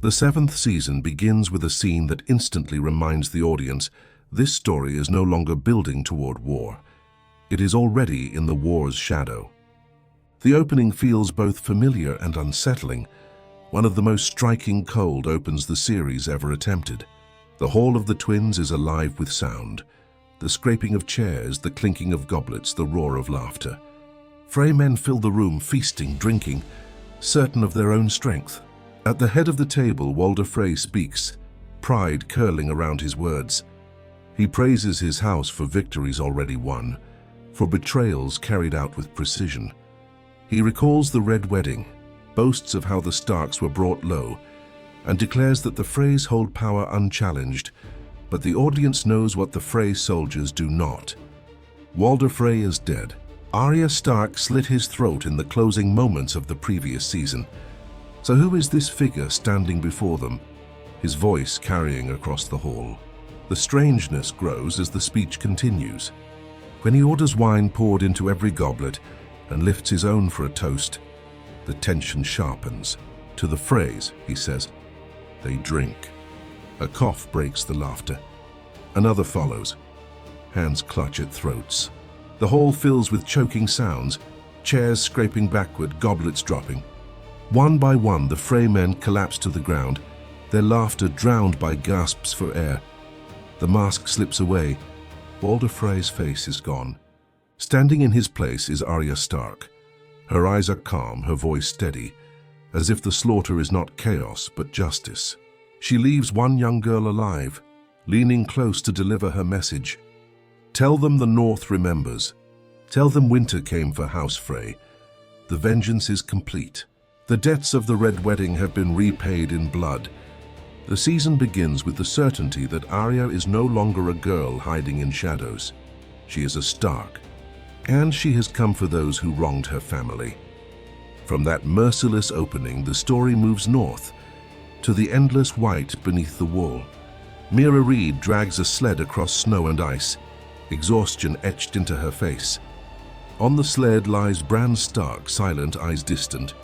The seventh season begins with a scene that instantly reminds the audience this story is no longer building toward war. It is already in the war's shadow. The opening feels both familiar and unsettling. One of the most striking cold opens the series ever attempted. The Hall of the Twins is alive with sound. The scraping of chairs, the clinking of goblets, the roar of laughter. Frey men fill the room, feasting, drinking, certain of their own strength. At the head of the table, Walder Frey speaks, pride curling around his words. He praises his house for victories already won, for betrayals carried out with precision. He recalls the Red Wedding, boasts of how the Starks were brought low, and declares that the Freys hold power unchallenged, but the audience knows what the Frey soldiers do not. Walder Frey is dead. Arya Stark slit his throat in the closing moments of the previous season. So who is this figure standing before them, his voice carrying across the hall? The strangeness grows as the speech continues. When he orders wine poured into every goblet and lifts his own for a toast, the tension sharpens. To the Freys, he says, they drink. A cough breaks the laughter. Another follows. Hands clutch at throats. The hall fills with choking sounds, chairs scraping backward, goblets dropping. One by one, the Frey men collapse to the ground, their laughter drowned by gasps for air. The mask slips away. Walder Frey's face is gone. Standing in his place is Arya Stark. Her eyes are calm, her voice steady, as if the slaughter is not chaos but justice. She leaves one young girl alive, leaning close to deliver her message. Tell them the North remembers. Tell them winter came for House Frey. The vengeance is complete. The debts of the Red Wedding have been repaid in blood. The season begins with the certainty that Arya is no longer a girl hiding in shadows. She is a Stark, and she has come for those who wronged her family. From that merciless opening, the story moves north, to the endless white beneath the wall. Mira Reed drags a sled across snow and ice, exhaustion etched into her face. On the sled lies Bran Stark, silent, eyes distant.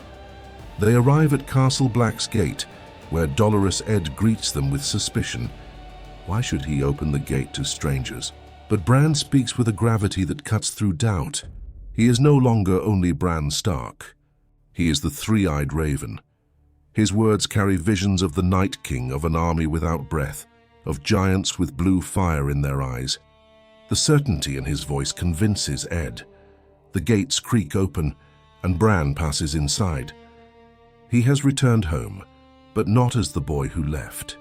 They arrive at Castle Black's gate, where Dolorous Ed greets them with suspicion. Why should he open the gate to strangers? But Bran speaks with a gravity that cuts through doubt. He is no longer only Bran Stark. He is the three-eyed raven. His words carry visions of the Night King, of an army without breath, of giants with blue fire in their eyes. The certainty in his voice convinces Ed. The gates creak open, and Bran passes inside. He has returned home, but not as the boy who left.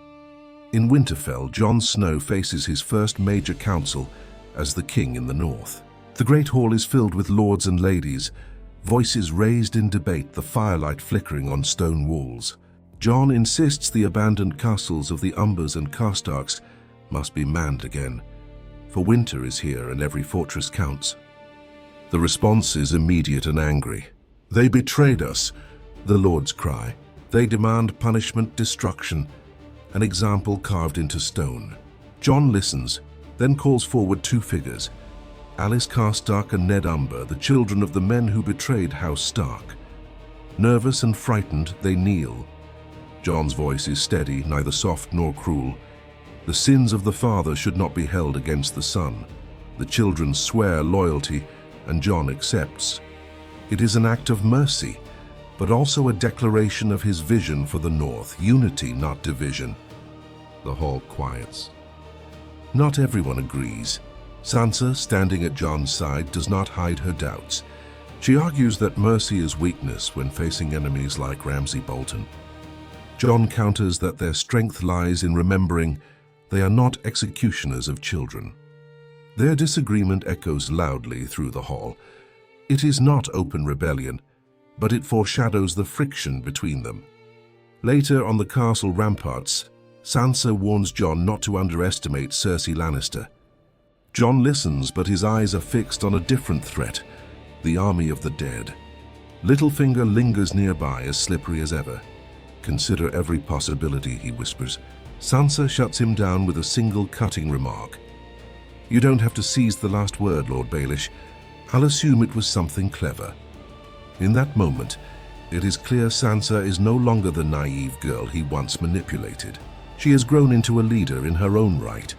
In Winterfell, Jon Snow faces his first major council as the king in the north. The great hall is filled with lords and ladies, voices raised in debate, the firelight flickering on stone walls. Jon insists the abandoned castles of the Umbers and Karstarks must be manned again, for winter is here and every fortress counts. The response is immediate and angry. They betrayed us, the lords cry. They demand punishment, destruction, an example carved into stone. Jon listens, then calls forward two figures, Alice Karstark and Ned Umber, the children of the men who betrayed House Stark. Nervous and frightened, they kneel. Jon's voice is steady, neither soft nor cruel. The sins of the father should not be held against the son. The children swear loyalty, and Jon accepts. It is an act of mercy, but also a declaration of his vision for the North, unity, not division. The hall quiets. Not everyone agrees. Sansa, standing at Jon's side, does not hide her doubts. She argues that mercy is weakness when facing enemies like Ramsay Bolton. Jon counters that their strength lies in remembering they are not executioners of children. Their disagreement echoes loudly through the hall. It is not open rebellion, but it foreshadows the friction between them. Later, on the castle ramparts, Sansa warns Jon not to underestimate Cersei Lannister. Jon listens, but his eyes are fixed on a different threat, the army of the dead. Littlefinger lingers nearby, as slippery as ever. Consider every possibility, he whispers. Sansa shuts him down with a single cutting remark. You don't have to seize the last word, Lord Baelish. I'll assume it was something clever. In that moment, It is clear Sansa is no longer the naive girl he once manipulated. She has grown into a leader in her own right.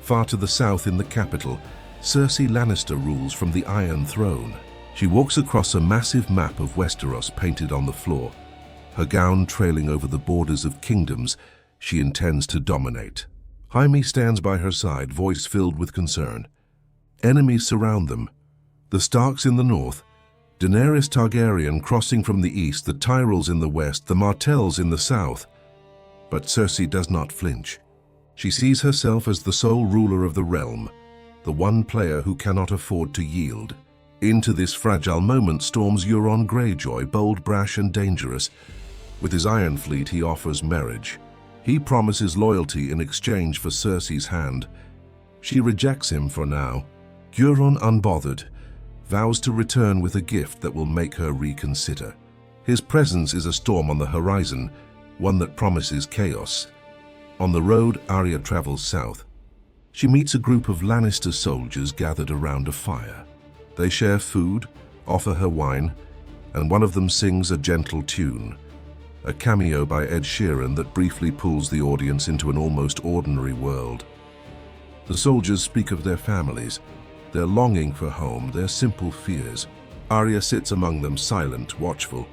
Far to the south in the capital, Cersei Lannister rules from the Iron Throne. She walks across a massive map of Westeros painted on the floor, her gown trailing over the borders of kingdoms she intends to dominate. Jaime stands by her side, voice filled with concern. Enemies surround them. The Starks in the north, Daenerys Targaryen crossing from the east, the Tyrells in the west, the Martells in the south. But Cersei does not flinch. She sees herself as the sole ruler of the realm, the one player who cannot afford to yield. Into this fragile moment storms Euron Greyjoy, bold, brash, and dangerous. With his Iron Fleet, he offers marriage. He promises loyalty in exchange for Cersei's hand. She rejects him for now. Euron, unbothered, vows to return with a gift that will make her reconsider. His presence is a storm on the horizon, one that promises chaos. On the road, Arya travels south. She meets a group of Lannister soldiers gathered around a fire. They share food, offer her wine, and one of them sings a gentle tune, a cameo by Ed Sheeran that briefly pulls the audience into an almost ordinary world. The soldiers speak of their families, their longing for home, their simple fears. Arya sits among them, silent, watchful.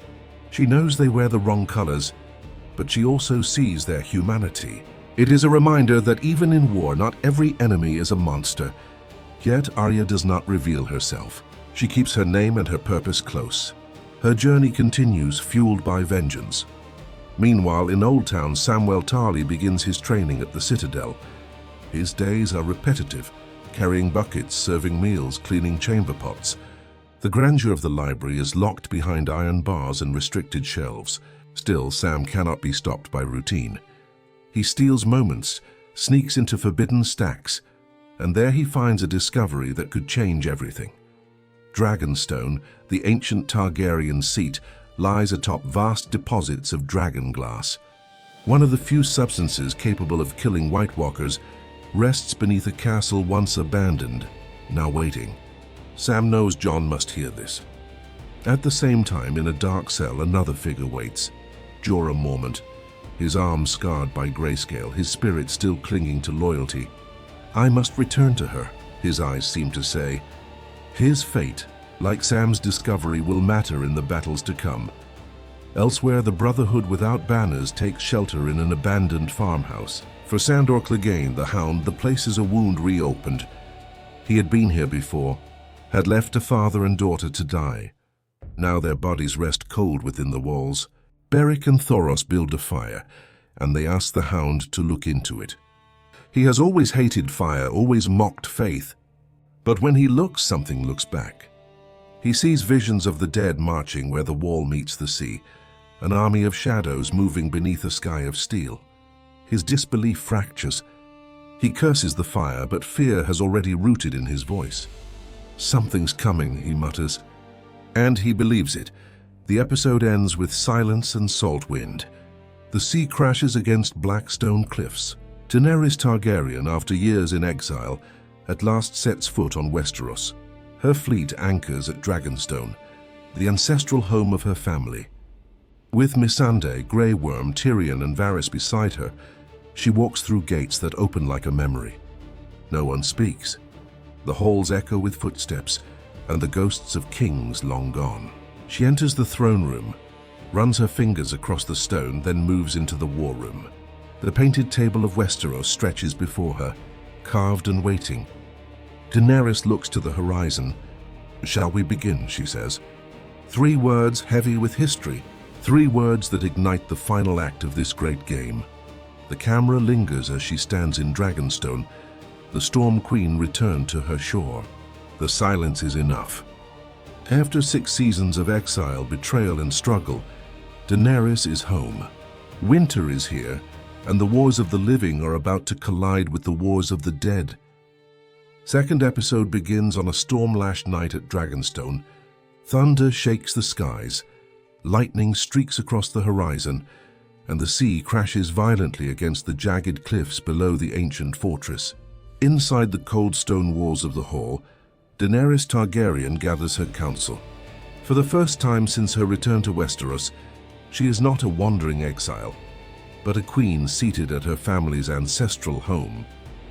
She knows they wear the wrong colors, but she also sees their humanity. It is a reminder that even in war, not every enemy is a monster. Yet Arya does not reveal herself. She keeps her name and her purpose close. Her journey continues, fueled by vengeance. Meanwhile, in Old Town, Samwell Tarly begins his training at the Citadel. His days are repetitive, carrying buckets, serving meals, cleaning chamber pots. The grandeur of the library is locked behind iron bars and restricted shelves. Still, Sam cannot be stopped by routine. He steals moments, sneaks into forbidden stacks, and there he finds a discovery that could change everything. Dragonstone, the ancient Targaryen seat, lies atop vast deposits of dragon glass. One of the few substances capable of killing White Walkers rests beneath a castle once abandoned, now waiting. Sam knows Jon must hear this. At the same time, in a dark cell, another figure waits. Jorah Mormont, his arm scarred by grayscale, his spirit still clinging to loyalty. I must return to her, his eyes seem to say. His fate, like Sam's discovery, will matter in the battles to come. Elsewhere, the Brotherhood without banners takes shelter in an abandoned farmhouse. For Sandor Clegane, the Hound, the place is a wound reopened. He had been here before, had left a father and daughter to die. Now their bodies rest cold within the walls. Beric and Thoros build a fire, and they ask the Hound to look into it. He has always hated fire, always mocked faith. But when he looks, something looks back. He sees visions of the dead marching where the wall meets the sea, an army of shadows moving beneath a sky of steel. His disbelief fractures. He curses the fire, but fear has already rooted in his voice. Something's coming, he mutters. And he believes it. The episode ends with silence and salt wind. The sea crashes against black stone cliffs. Daenerys Targaryen, after years in exile, at last sets foot on Westeros. Her fleet anchors at Dragonstone, the ancestral home of her family. With Missandei, Grey Worm, Tyrion, and Varys beside her, she walks through gates that open like a memory. No one speaks. The halls echo with footsteps and the ghosts of kings long gone. She enters the throne room, runs her fingers across the stone, then moves into the war room. The painted table of Westeros stretches before her, carved and waiting. Daenerys looks to the horizon. "Shall we begin?" she says. 3 words heavy with history, 3 words that ignite the final act of this great game. The camera lingers as she stands in Dragonstone. The Storm Queen returned to her shore. The silence is enough. After 6 seasons of exile, betrayal, and struggle, Daenerys is home. Winter is here, and the wars of the living are about to collide with the wars of the dead. Second episode begins on a storm-lashed night at Dragonstone. Thunder shakes the skies, lightning streaks across the horizon, and the sea crashes violently against the jagged cliffs below the ancient fortress. Inside the cold stone walls of the hall, Daenerys Targaryen gathers her council. For the first time since her return to Westeros, she is not a wandering exile, but a queen seated at her family's ancestral home.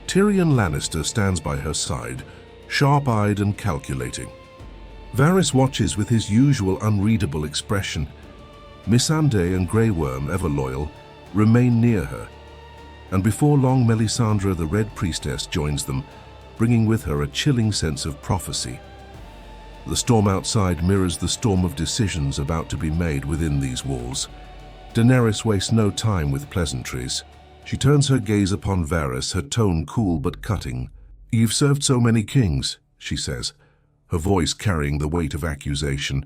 Tyrion Lannister stands by her side, sharp-eyed and calculating. Varys watches with his usual unreadable expression. Missandei and Grey Worm, ever loyal, remain near her. And before long, Melisandre, the Red Priestess, joins them, bringing with her a chilling sense of prophecy. The storm outside mirrors the storm of decisions about to be made within these walls. Daenerys wastes no time with pleasantries. She turns her gaze upon Varys, her tone cool but cutting. "You've served so many kings," she says, her voice carrying the weight of accusation.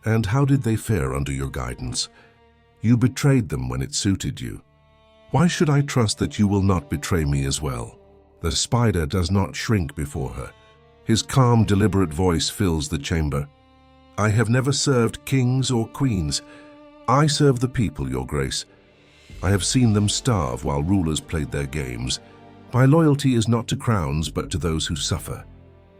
"And how did they fare under your guidance? You betrayed them when it suited you. Why should I trust that you will not betray me as well?" The spider does not shrink before her. His calm, deliberate voice fills the chamber. "I have never served kings or queens. I serve the people, Your Grace. I have seen them starve while rulers played their games. My loyalty is not to crowns, but to those who suffer."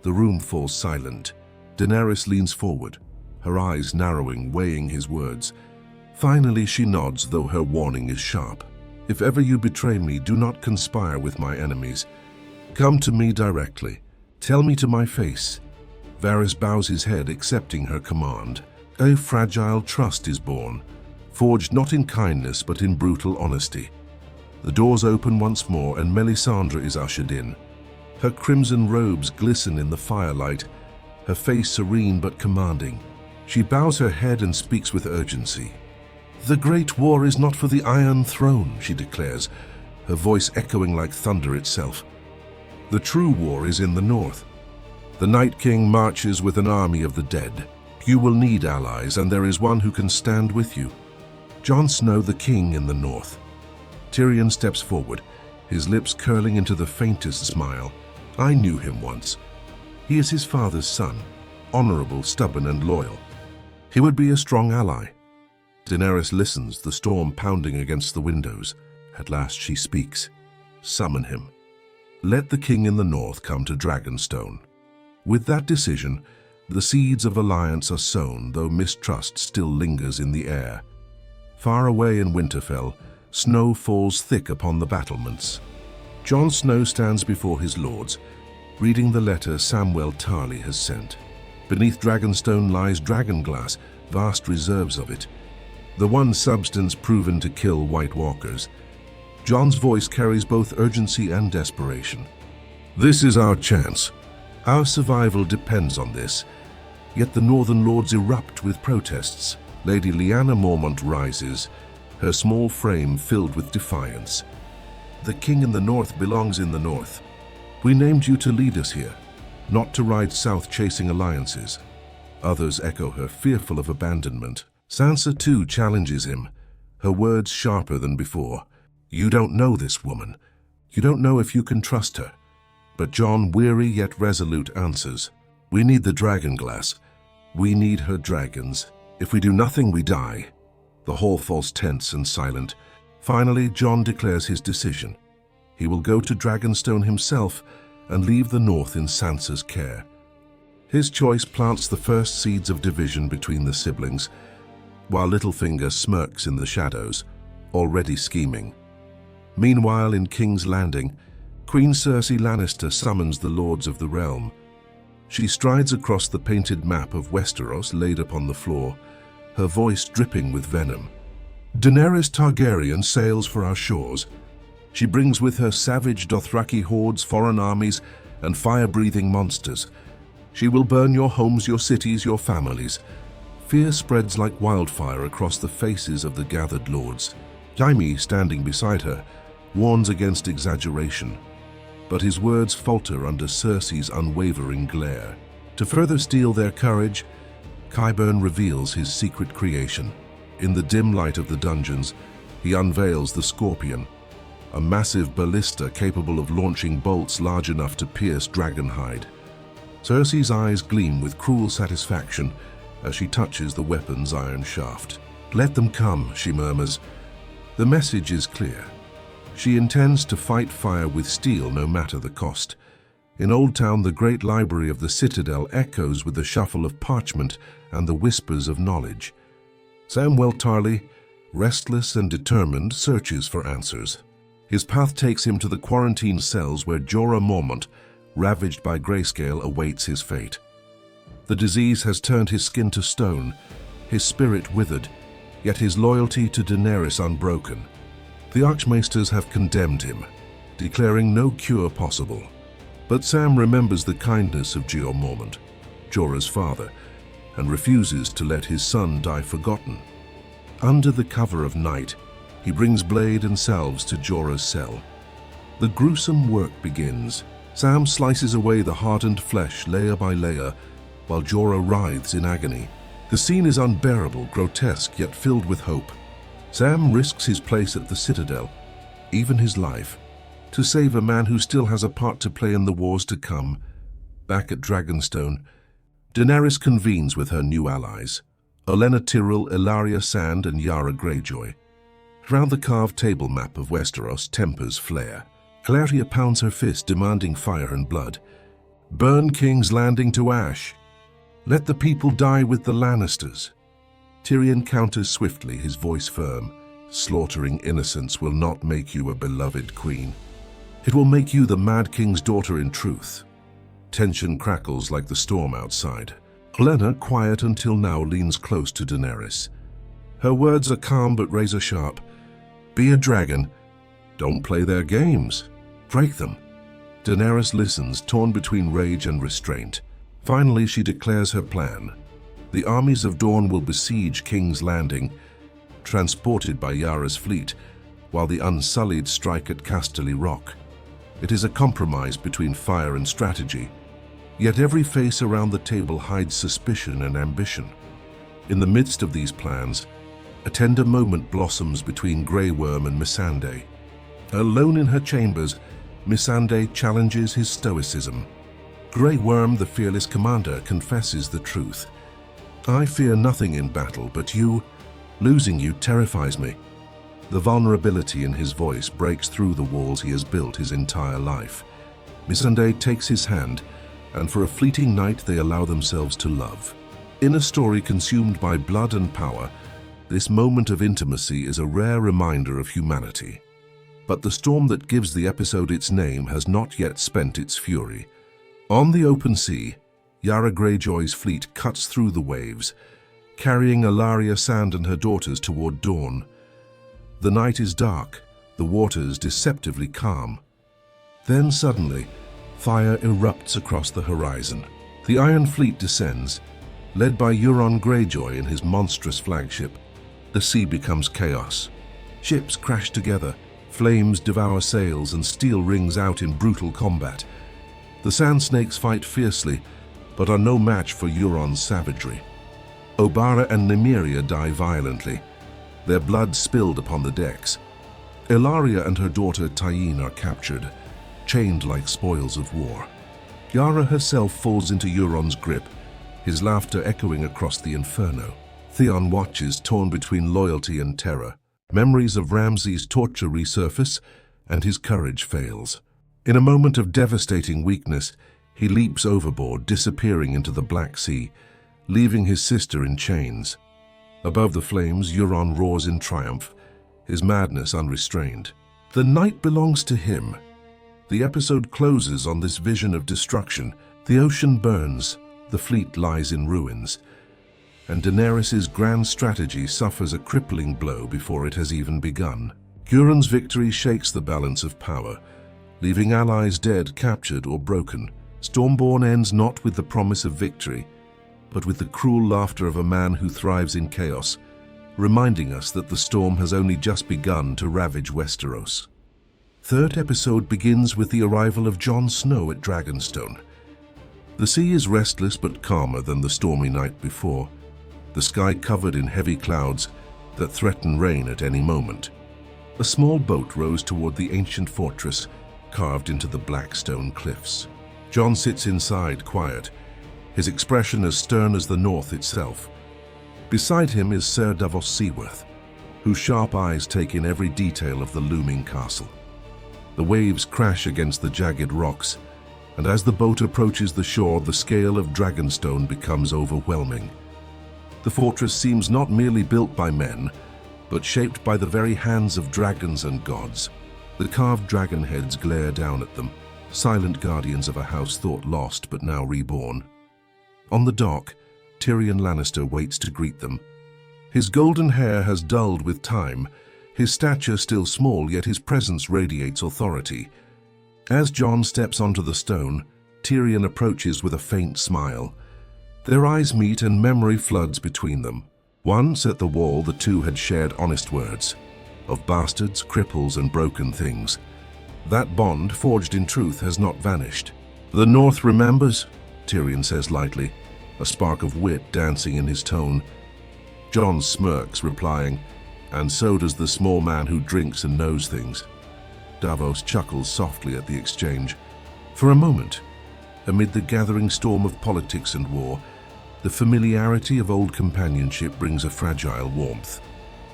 The room falls silent. Daenerys leans forward, her eyes narrowing, weighing his words. Finally, she nods, though her warning is sharp. "If ever you betray me, do not conspire with my enemies. Come to me directly. Tell me to my face." Varys bows his head, accepting her command. A fragile trust is born, forged not in kindness but in brutal honesty. The doors open once more and Melisandre is ushered in. Her crimson robes glisten in the firelight, her face serene but commanding. She bows her head and speaks with urgency. "The Great War is not for the Iron Throne," she declares, her voice echoing like thunder itself. "The true war is in the north. The Night King marches with an army of the dead. You will need allies, and there is one who can stand with you. Jon Snow, the king in the north." Tyrion steps forward, his lips curling into the faintest smile. "I knew him once. He is his father's son, honorable, stubborn, and loyal. He would be a strong ally." Daenerys listens, the storm pounding against the windows. At last she speaks. "Summon him. Let the king in the north come to Dragonstone." With that decision, the seeds of alliance are sown, though mistrust still lingers in the air. Far away in Winterfell, snow falls thick upon the battlements. Jon Snow stands before his lords, reading the letter Samwell Tarly has sent. Beneath Dragonstone lies dragonglass, vast reserves of it, the one substance proven to kill White Walkers. Jon's voice carries both urgency and desperation. "This is our chance. Our survival depends on this." Yet the Northern Lords erupt with protests. Lady Lyanna Mormont rises, her small frame filled with defiance. "The king in the north belongs in the north. We named you to lead us here, not to ride south chasing alliances." Others echo her, fearful of abandonment. Sansa too challenges him, her words sharper than before. "You don't know this woman. You don't know if you can trust her." But Jon, weary yet resolute, answers, "We need the dragonglass. We need her dragons. If we do nothing, we die." The hall falls tense and silent. Finally, Jon declares his decision. He will go to Dragonstone himself and leave the north in Sansa's care. His choice plants the first seeds of division between the siblings, while Littlefinger smirks in the shadows, already scheming. Meanwhile, in King's Landing, Queen Cersei Lannister summons the Lords of the Realm. She strides across the painted map of Westeros laid upon the floor, her voice dripping with venom. "Daenerys Targaryen sails for our shores. She brings with her savage Dothraki hordes, foreign armies, and fire-breathing monsters. She will burn your homes, your cities, your families." Fear spreads like wildfire across the faces of the gathered lords. Jaime, standing beside her, warns against exaggeration, but his words falter under Cersei's unwavering glare. To further steel their courage, Qyburn reveals his secret creation. In the dim light of the dungeons, he unveils the Scorpion, a massive ballista capable of launching bolts large enough to pierce dragonhide. Cersei's eyes gleam with cruel satisfaction as she touches the weapon's iron shaft. "Let them come," she murmurs. The message is clear. She intends to fight fire with steel no matter the cost. In Old Town, the great library of the citadel echoes with the shuffle of parchment and the whispers of knowledge. Samwell Tarly, restless and determined, searches for answers. His path takes him to the quarantine cells where Jorah Mormont, ravaged by grayscale, awaits his fate. The disease has turned his skin to stone, his spirit withered, yet his loyalty to Daenerys unbroken. The Archmaesters have condemned him, declaring no cure possible. But Sam remembers the kindness of Jeor Mormont, Jorah's father, and refuses to let his son die forgotten. Under the cover of night, he brings blade and salves to Jorah's cell. The gruesome work begins. Sam slices away the hardened flesh layer by layer, while Jorah writhes in agony. The scene is unbearable, grotesque, yet filled with hope. Sam risks his place at the Citadel, even his life, to save a man who still has a part to play in the wars to come. Back at Dragonstone, Daenerys convenes with her new allies, Olenna Tyrell, Ellaria Sand, and Yara Greyjoy. Round the carved table map of Westeros, tempers flare. Ellaria pounds her fist, demanding fire and blood. Burn King's Landing to ash. Let the people die with the Lannisters. Tyrion counters swiftly, his voice firm. Slaughtering innocents will not make you a beloved queen. It will make you the Mad King's daughter in truth. Tension crackles like the storm outside. Olenna, quiet until now, leans close to Daenerys. Her words are calm but razor sharp. Be a dragon. Don't play their games. Break them. Daenerys listens, torn between rage and restraint. Finally, she declares her plan. The armies of Dorne will besiege King's Landing, transported by Yara's fleet, while the Unsullied strike at Casterly Rock. It is a compromise between fire and strategy, yet every face around the table hides suspicion and ambition. In the midst of these plans, a tender moment blossoms between Grey Worm and Missandei. Alone in her chambers, Missandei challenges his stoicism. Grey Worm, the fearless commander, confesses the truth. I fear nothing in battle, but you, losing you, terrifies me. The vulnerability in his voice breaks through the walls he has built his entire life. Missandei takes his hand, and for a fleeting night they allow themselves to love. In a story consumed by blood and power, this moment of intimacy is a rare reminder of humanity. But the storm that gives the episode its name has not yet spent its fury. On the open sea, Yara Greyjoy's fleet cuts through the waves, carrying Ellaria Sand and her daughters toward dawn. The night is dark, the waters deceptively calm. Then suddenly, fire erupts across the horizon. The Iron Fleet descends, led by Euron Greyjoy in his monstrous flagship. The sea becomes chaos. Ships crash together, flames devour sails, and steel rings out in brutal combat. The Sand Snakes fight fiercely, but are no match for Euron's savagery. Obara and Nymeria die violently, their blood spilled upon the decks. Ellaria and her daughter Tyene are captured, chained like spoils of war. Yara herself falls into Euron's grip, his laughter echoing across the inferno. Theon watches, torn between loyalty and terror. Memories of Ramsay's torture resurface, and his courage fails. In a moment of devastating weakness, he leaps overboard, disappearing into the Black Sea, leaving his sister in chains. Above the flames, Euron roars in triumph, his madness unrestrained. The night belongs to him. The episode closes on this vision of destruction. The ocean burns, the fleet lies in ruins, and Daenerys' grand strategy suffers a crippling blow before it has even begun. Euron's victory shakes the balance of power, leaving allies dead, captured, or broken. Stormborn ends not with the promise of victory, but with the cruel laughter of a man who thrives in chaos, reminding us that the storm has only just begun to ravage Westeros. Third episode begins with the arrival of Jon Snow at Dragonstone. The sea is restless but calmer than the stormy night before, the sky covered in heavy clouds that threaten rain at any moment. A small boat rows toward the ancient fortress carved into the black stone cliffs. Jon sits inside, quiet, his expression as stern as the north itself. Beside him is Ser Davos Seaworth, whose sharp eyes take in every detail of the looming castle. The waves crash against the jagged rocks, and as the boat approaches the shore, the scale of Dragonstone becomes overwhelming. The fortress seems not merely built by men, but shaped by the very hands of dragons and gods. The carved dragon heads glare down at them, silent guardians of a house thought lost but now reborn. On the dock, Tyrion Lannister waits to greet them. His golden hair has dulled with time, his stature still small, yet his presence radiates authority. As Jon steps onto the stone, Tyrion approaches with a faint smile. Their eyes meet and memory floods between them. Once at the wall, the two had shared honest words of bastards, cripples, and broken things. That bond, forged in truth, has not vanished. "The North remembers," Tyrion says lightly, a spark of wit dancing in his tone. Jon smirks, replying, "And so does the small man who drinks and knows things." Davos chuckles softly at the exchange. For a moment, amid the gathering storm of politics and war, the familiarity of old companionship brings a fragile warmth.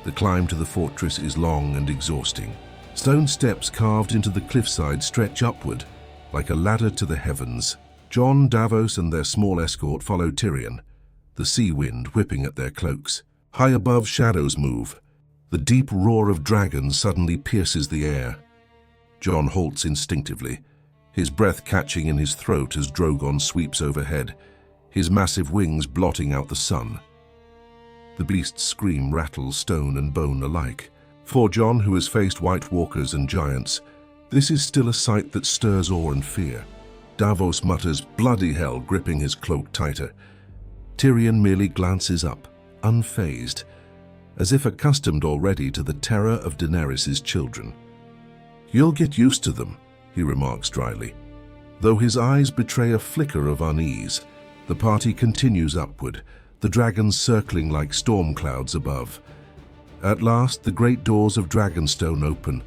The climb to the fortress is long and exhausting. Stone steps carved into the cliffside stretch upward, like a ladder to the heavens. Jon, Davos, and their small escort follow Tyrion, the sea wind whipping at their cloaks. High above, shadows move. The deep roar of dragons suddenly pierces the air. Jon halts instinctively, his breath catching in his throat as Drogon sweeps overhead, his massive wings blotting out the sun. The beast's scream rattles stone and bone alike. For Jon, who has faced White Walkers and giants, this is still a sight that stirs awe and fear. Davos mutters, "Bloody hell," gripping his cloak tighter. Tyrion merely glances up, unfazed, as if accustomed already to the terror of Daenerys' children. "You'll get used to them," he remarks dryly. Though his eyes betray a flicker of unease, the party continues upward, the dragons circling like storm clouds above. At last, the great doors of Dragonstone open.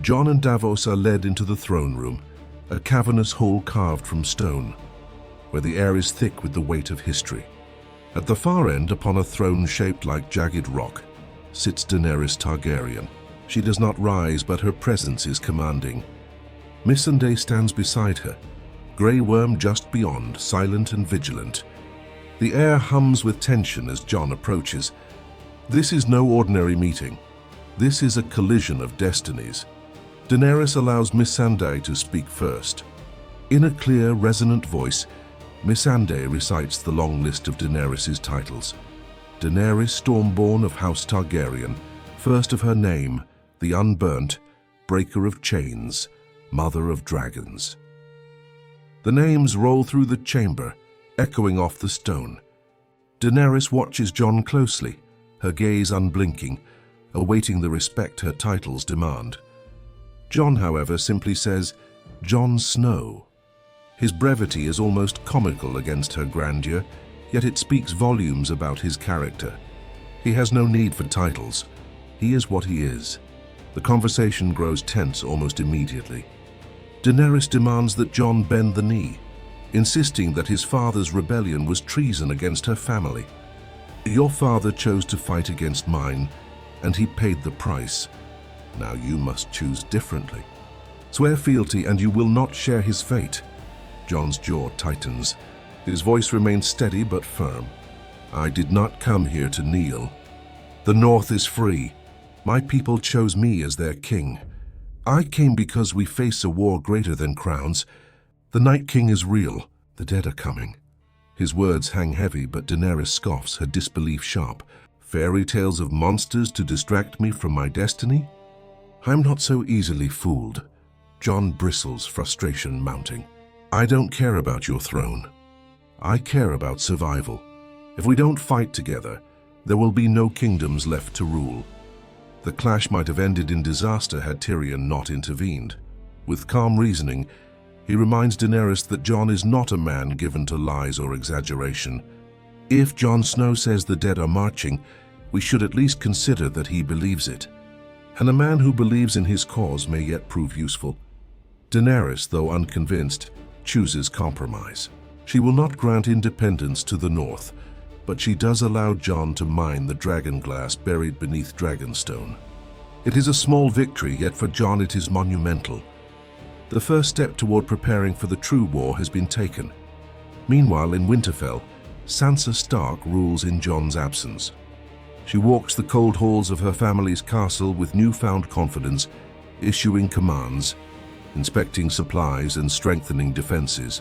Jon and Davos are led into the throne room, a cavernous hall carved from stone, where the air is thick with the weight of history. At the far end, upon a throne shaped like jagged rock, sits Daenerys Targaryen. She does not rise, but her presence is commanding. Missandei stands beside her, Grey Worm just beyond, silent and vigilant. The air hums with tension as Jon approaches. This is no ordinary meeting. This is a collision of destinies. Daenerys allows Missandei to speak first. In a clear, resonant voice, Missandei recites the long list of Daenerys' titles. Daenerys, Stormborn of House Targaryen, first of her name, the Unburnt, Breaker of Chains, Mother of Dragons. The names roll through the chamber, echoing off the stone. Daenerys watches Jon closely, her gaze unblinking, awaiting the respect her titles demand. Jon, however, simply says, "Jon Snow." His brevity is almost comical against her grandeur, yet it speaks volumes about his character. He has no need for titles. He is what he is. The conversation grows tense almost immediately. Daenerys demands that Jon bend the knee, insisting that his father's rebellion was treason against her family. "Your father chose to fight against mine, and he paid the price. Now you must choose differently. Swear fealty and you will not share his fate." Jon's jaw tightens. His voice remains steady but firm. "I did not come here to kneel. The North is free. My people chose me as their king. I came because we face a war greater than crowns. The Night King is real. The dead are coming." His words hang heavy, but Daenerys scoffs, her disbelief sharp. "Fairy tales of monsters to distract me from my destiny? I'm not so easily fooled." Jon bristles, frustration mounting. "I don't care about your throne. I care about survival. If we don't fight together, there will be no kingdoms left to rule." The clash might have ended in disaster had Tyrion not intervened. With calm reasoning, he reminds Daenerys that Jon is not a man given to lies or exaggeration. If Jon Snow says the dead are marching, we should at least consider that he believes it. And a man who believes in his cause may yet prove useful. Daenerys, though unconvinced, chooses compromise. She will not grant independence to the North, but she does allow Jon to mine the dragon glass buried beneath Dragonstone. It is a small victory, yet for Jon it is monumental. The first step toward preparing for the true war has been taken. Meanwhile, in Winterfell, Sansa Stark rules in Jon's absence. She walks the cold halls of her family's castle with newfound confidence, issuing commands, inspecting supplies and strengthening defenses.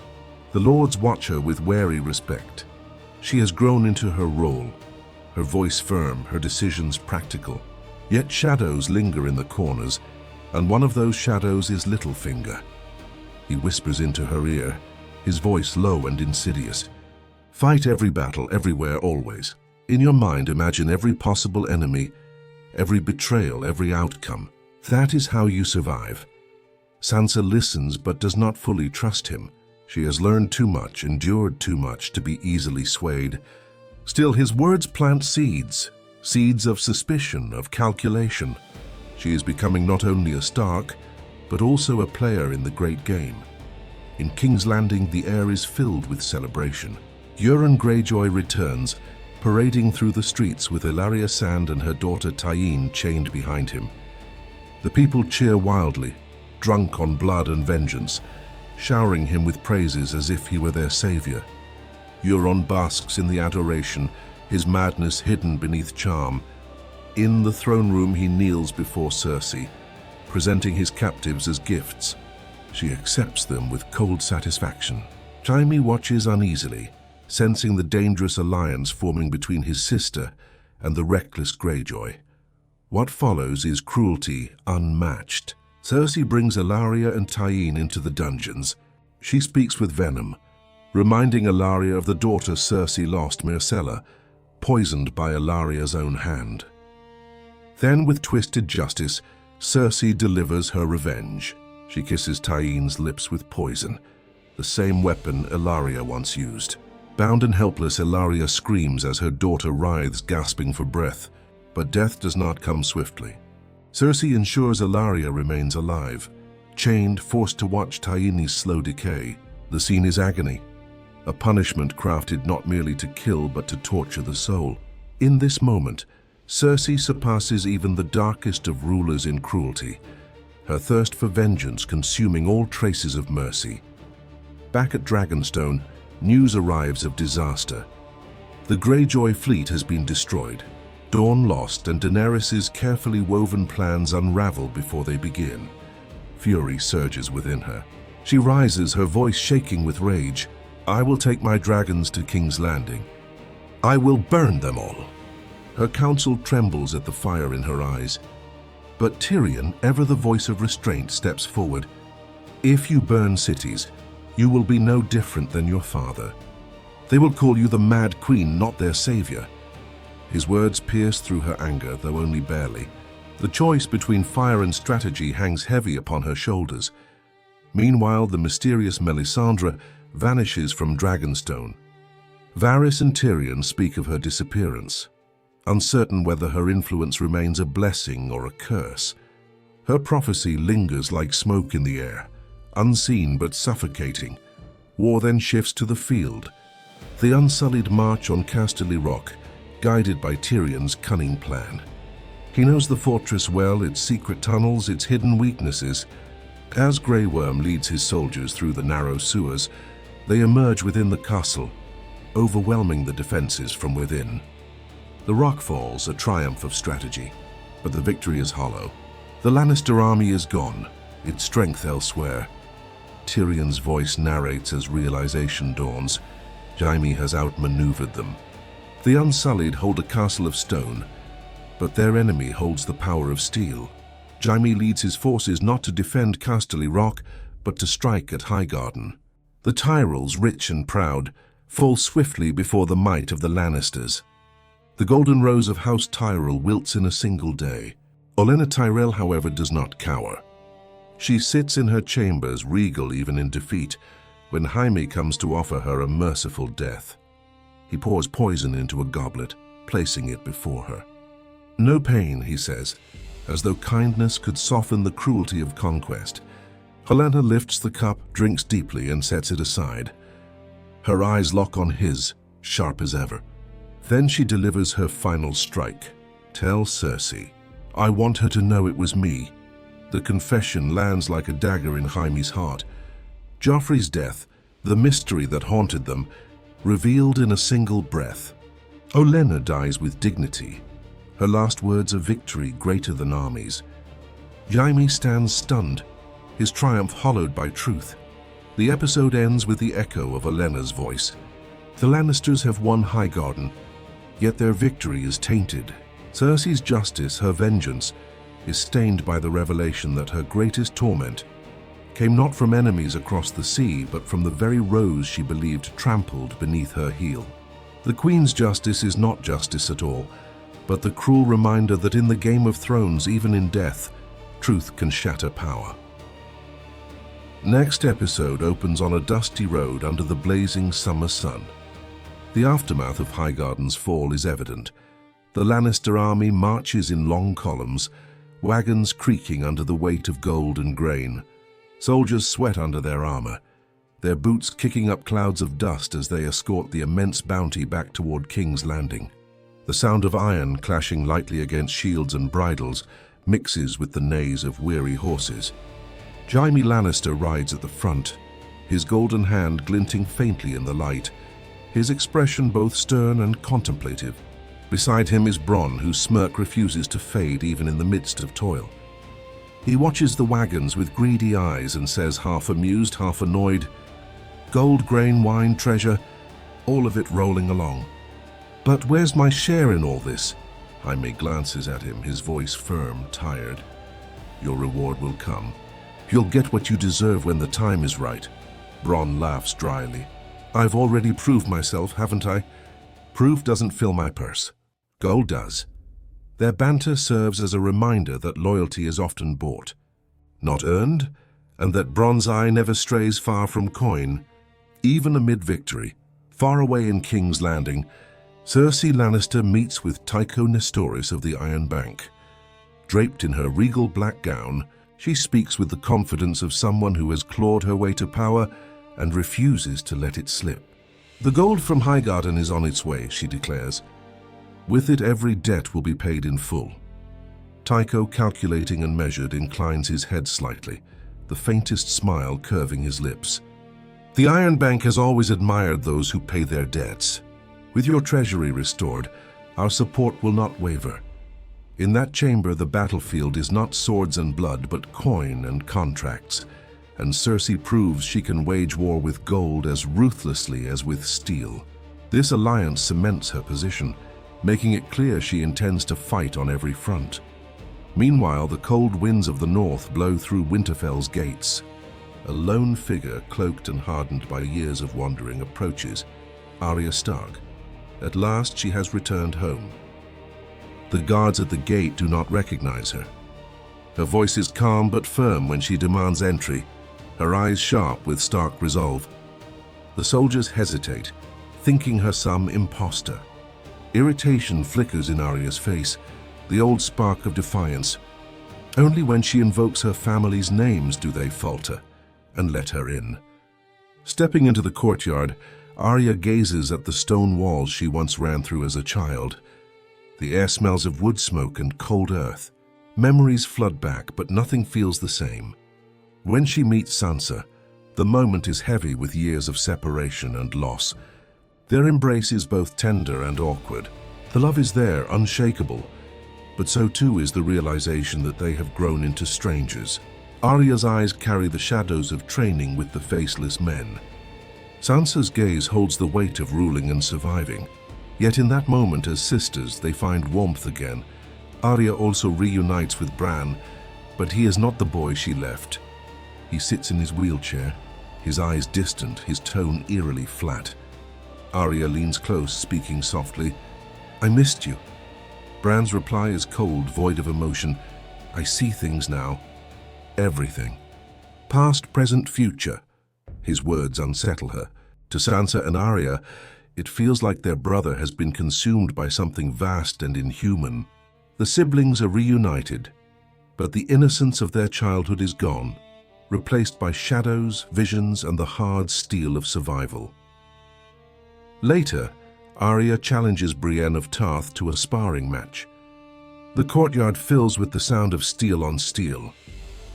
The lords watch her with wary respect. She has grown into her role, her voice firm, her decisions practical. Yet shadows linger in the corners, and one of those shadows is Littlefinger. He whispers into her ear, his voice low and insidious. Fight every battle, everywhere, always. In your mind, imagine every possible enemy, every betrayal, every outcome. That is how you survive. Sansa listens but does not fully trust him. She has learned too much, endured too much to be easily swayed. Still, his words plant seeds, seeds of suspicion, of calculation. She is becoming not only a Stark, but also a player in the great game. In King's Landing, the air is filled with celebration. Euron Greyjoy returns, parading through the streets with Ellaria Sand and her daughter Tyene chained behind him. The people cheer wildly, drunk on blood and vengeance, showering him with praises as if he were their savior. Euron basks in the adoration, his madness hidden beneath charm. In the throne room he kneels before Cersei, presenting his captives as gifts. She accepts them with cold satisfaction. Jaime watches uneasily, sensing the dangerous alliance forming between his sister and the reckless Greyjoy. What follows is cruelty unmatched. Cersei brings Ellaria and Tyene into the dungeons. She speaks with venom, reminding Ellaria of the daughter Cersei lost, Myrcella, poisoned by Ellaria's own hand. Then, with twisted justice, Cersei delivers her revenge. She kisses Tyene's lips with poison, the same weapon Ellaria once used. Bound and helpless, Ellaria screams as her daughter writhes, gasping for breath. But death does not come swiftly. Cersei ensures Ellaria remains alive, chained, forced to watch Tyene's slow decay. The scene is agony, a punishment crafted not merely to kill but to torture the soul. In this moment, Cersei surpasses even the darkest of rulers in cruelty, her thirst for vengeance consuming all traces of mercy. Back at Dragonstone, news arrives of disaster. The Greyjoy fleet has been destroyed, Dawn lost, and Daenerys' carefully woven plans unravel before they begin. Fury surges within her. She rises, her voice shaking with rage. "I will take my dragons to King's Landing. I will burn them all." Her counsel trembles at the fire in her eyes. But Tyrion, ever the voice of restraint, steps forward. "If you burn cities, you will be no different than your father. They will call you the Mad Queen, not their savior." His words pierce through her anger, though only barely. The choice between fire and strategy hangs heavy upon her shoulders. Meanwhile, the mysterious Melisandre vanishes from Dragonstone. Varys and Tyrion speak of her disappearance, uncertain whether her influence remains a blessing or a curse. Her prophecy lingers like smoke in the air, unseen but suffocating. War then shifts to the field. The unsullied march on Casterly Rock, guided by Tyrion's cunning plan. He knows the fortress well, its secret tunnels, its hidden weaknesses. As Grey Worm leads his soldiers through the narrow sewers, they emerge within the castle, overwhelming the defenses from within. The rock falls, a triumph of strategy, but the victory is hollow. The Lannister army is gone, its strength elsewhere. Tyrion's voice narrates as realization dawns. Jaime has outmaneuvered them. The Unsullied hold a castle of stone, but their enemy holds the power of steel. Jaime leads his forces not to defend Casterly Rock, but to strike at Highgarden. The Tyrells, rich and proud, fall swiftly before the might of the Lannisters. The golden rose of House Tyrell wilts in a single day. Olenna Tyrell, however, does not cower. She sits in her chambers, regal even in defeat, when Jaime comes to offer her a merciful death. He pours poison into a goblet, placing it before her. "No pain," he says, as though kindness could soften the cruelty of conquest. Olenna lifts the cup, drinks deeply, and sets it aside. Her eyes lock on his, sharp as ever. Then she delivers her final strike. "Tell Cersei. I want her to know it was me. The confession lands like a dagger in Jaime's heart. Joffrey's death, the mystery that haunted them, revealed in a single breath. Olenna dies with dignity. Her last words of victory greater than armies. Jaime stands stunned, his triumph hollowed by truth. The episode ends with the echo of Olenna's voice. The Lannisters have won Highgarden, yet their victory is tainted. Cersei's justice, her vengeance, is stained by the revelation that her greatest torment came not from enemies across the sea, but from the very rose she believed trampled beneath her heel. The Queen's justice is not justice at all, but the cruel reminder that in the Game of Thrones, even in death, truth can shatter power. Next episode opens on a dusty road under the blazing summer sun. The aftermath of Highgarden's fall is evident. The Lannister army marches in long columns, wagons creaking under the weight of gold and grain. Soldiers sweat under their armor, their boots kicking up clouds of dust as they escort the immense bounty back toward King's Landing. The sound of iron clashing lightly against shields and bridles mixes with the neighs of weary horses. Jaime Lannister rides at the front, his golden hand glinting faintly in the light, his expression both stern and contemplative. Beside him is Bronn, whose smirk refuses to fade even in the midst of toil. He watches the wagons with greedy eyes and says, half amused, half annoyed, "Gold, grain, wine, treasure, all of it rolling along. But where's my share in all this?" Jaime glances at him, his voice firm, tired. "Your reward will come. You'll get what you deserve when the time is right." Bronn laughs dryly. "I've already proved myself, haven't I? Proof doesn't fill my purse. Gold does." Their banter serves as a reminder that loyalty is often bought, not earned, and that Bronn's eye never strays far from coin. Even amid victory, far away in King's Landing, Cersei Lannister meets with Tycho Nestoris of the Iron Bank. Draped in her regal black gown, she speaks with the confidence of someone who has clawed her way to power and refuses to let it slip. "The gold from Highgarden is on its way," she declares. "With it, every debt will be paid in full." Tycho, calculating and measured, inclines his head slightly, the faintest smile curving his lips. "The Iron Bank has always admired those who pay their debts. With your treasury restored, our support will not waver. In that chamber, the battlefield is not swords and blood, but coin and contracts, and Cersei proves she can wage war with gold as ruthlessly as with steel. This alliance cements her position, making it clear she intends to fight on every front." Meanwhile, the cold winds of the north blow through Winterfell's gates. A lone figure, cloaked and hardened by years of wandering, approaches, Arya Stark. At last she has returned home. The guards at the gate do not recognize her. Her voice is calm but firm when she demands entry, her eyes sharp with Stark resolve. The soldiers hesitate, thinking her some imposter. Irritation flickers in Arya's face, the old spark of defiance. Only when she invokes her family's names do they falter and let her in. Stepping into the courtyard, Arya gazes at the stone walls she once ran through as a child. The air smells of wood smoke and cold earth. Memories flood back, but nothing feels the same. When she meets Sansa, the moment is heavy with years of separation and loss. Their embrace is both tender and awkward. The love is there, unshakable, but so too is the realization that they have grown into strangers. Arya's eyes carry the shadows of training with the faceless men. Sansa's gaze holds the weight of ruling and surviving. Yet in that moment, as sisters, they find warmth again. Arya also reunites with Bran, but he is not the boy she left. He sits in his wheelchair, his eyes distant, his tone eerily flat. Arya leans close, speaking softly. "I missed you." Bran's reply is cold, void of emotion. "I see things now. Everything. Past, present, future." His words unsettle her. To Sansa and Arya, it feels like their brother has been consumed by something vast and inhuman. The siblings are reunited, but the innocence of their childhood is gone, replaced by shadows, visions, and the hard steel of survival. Later, Arya challenges Brienne of Tarth to a sparring match. The courtyard fills with the sound of steel on steel.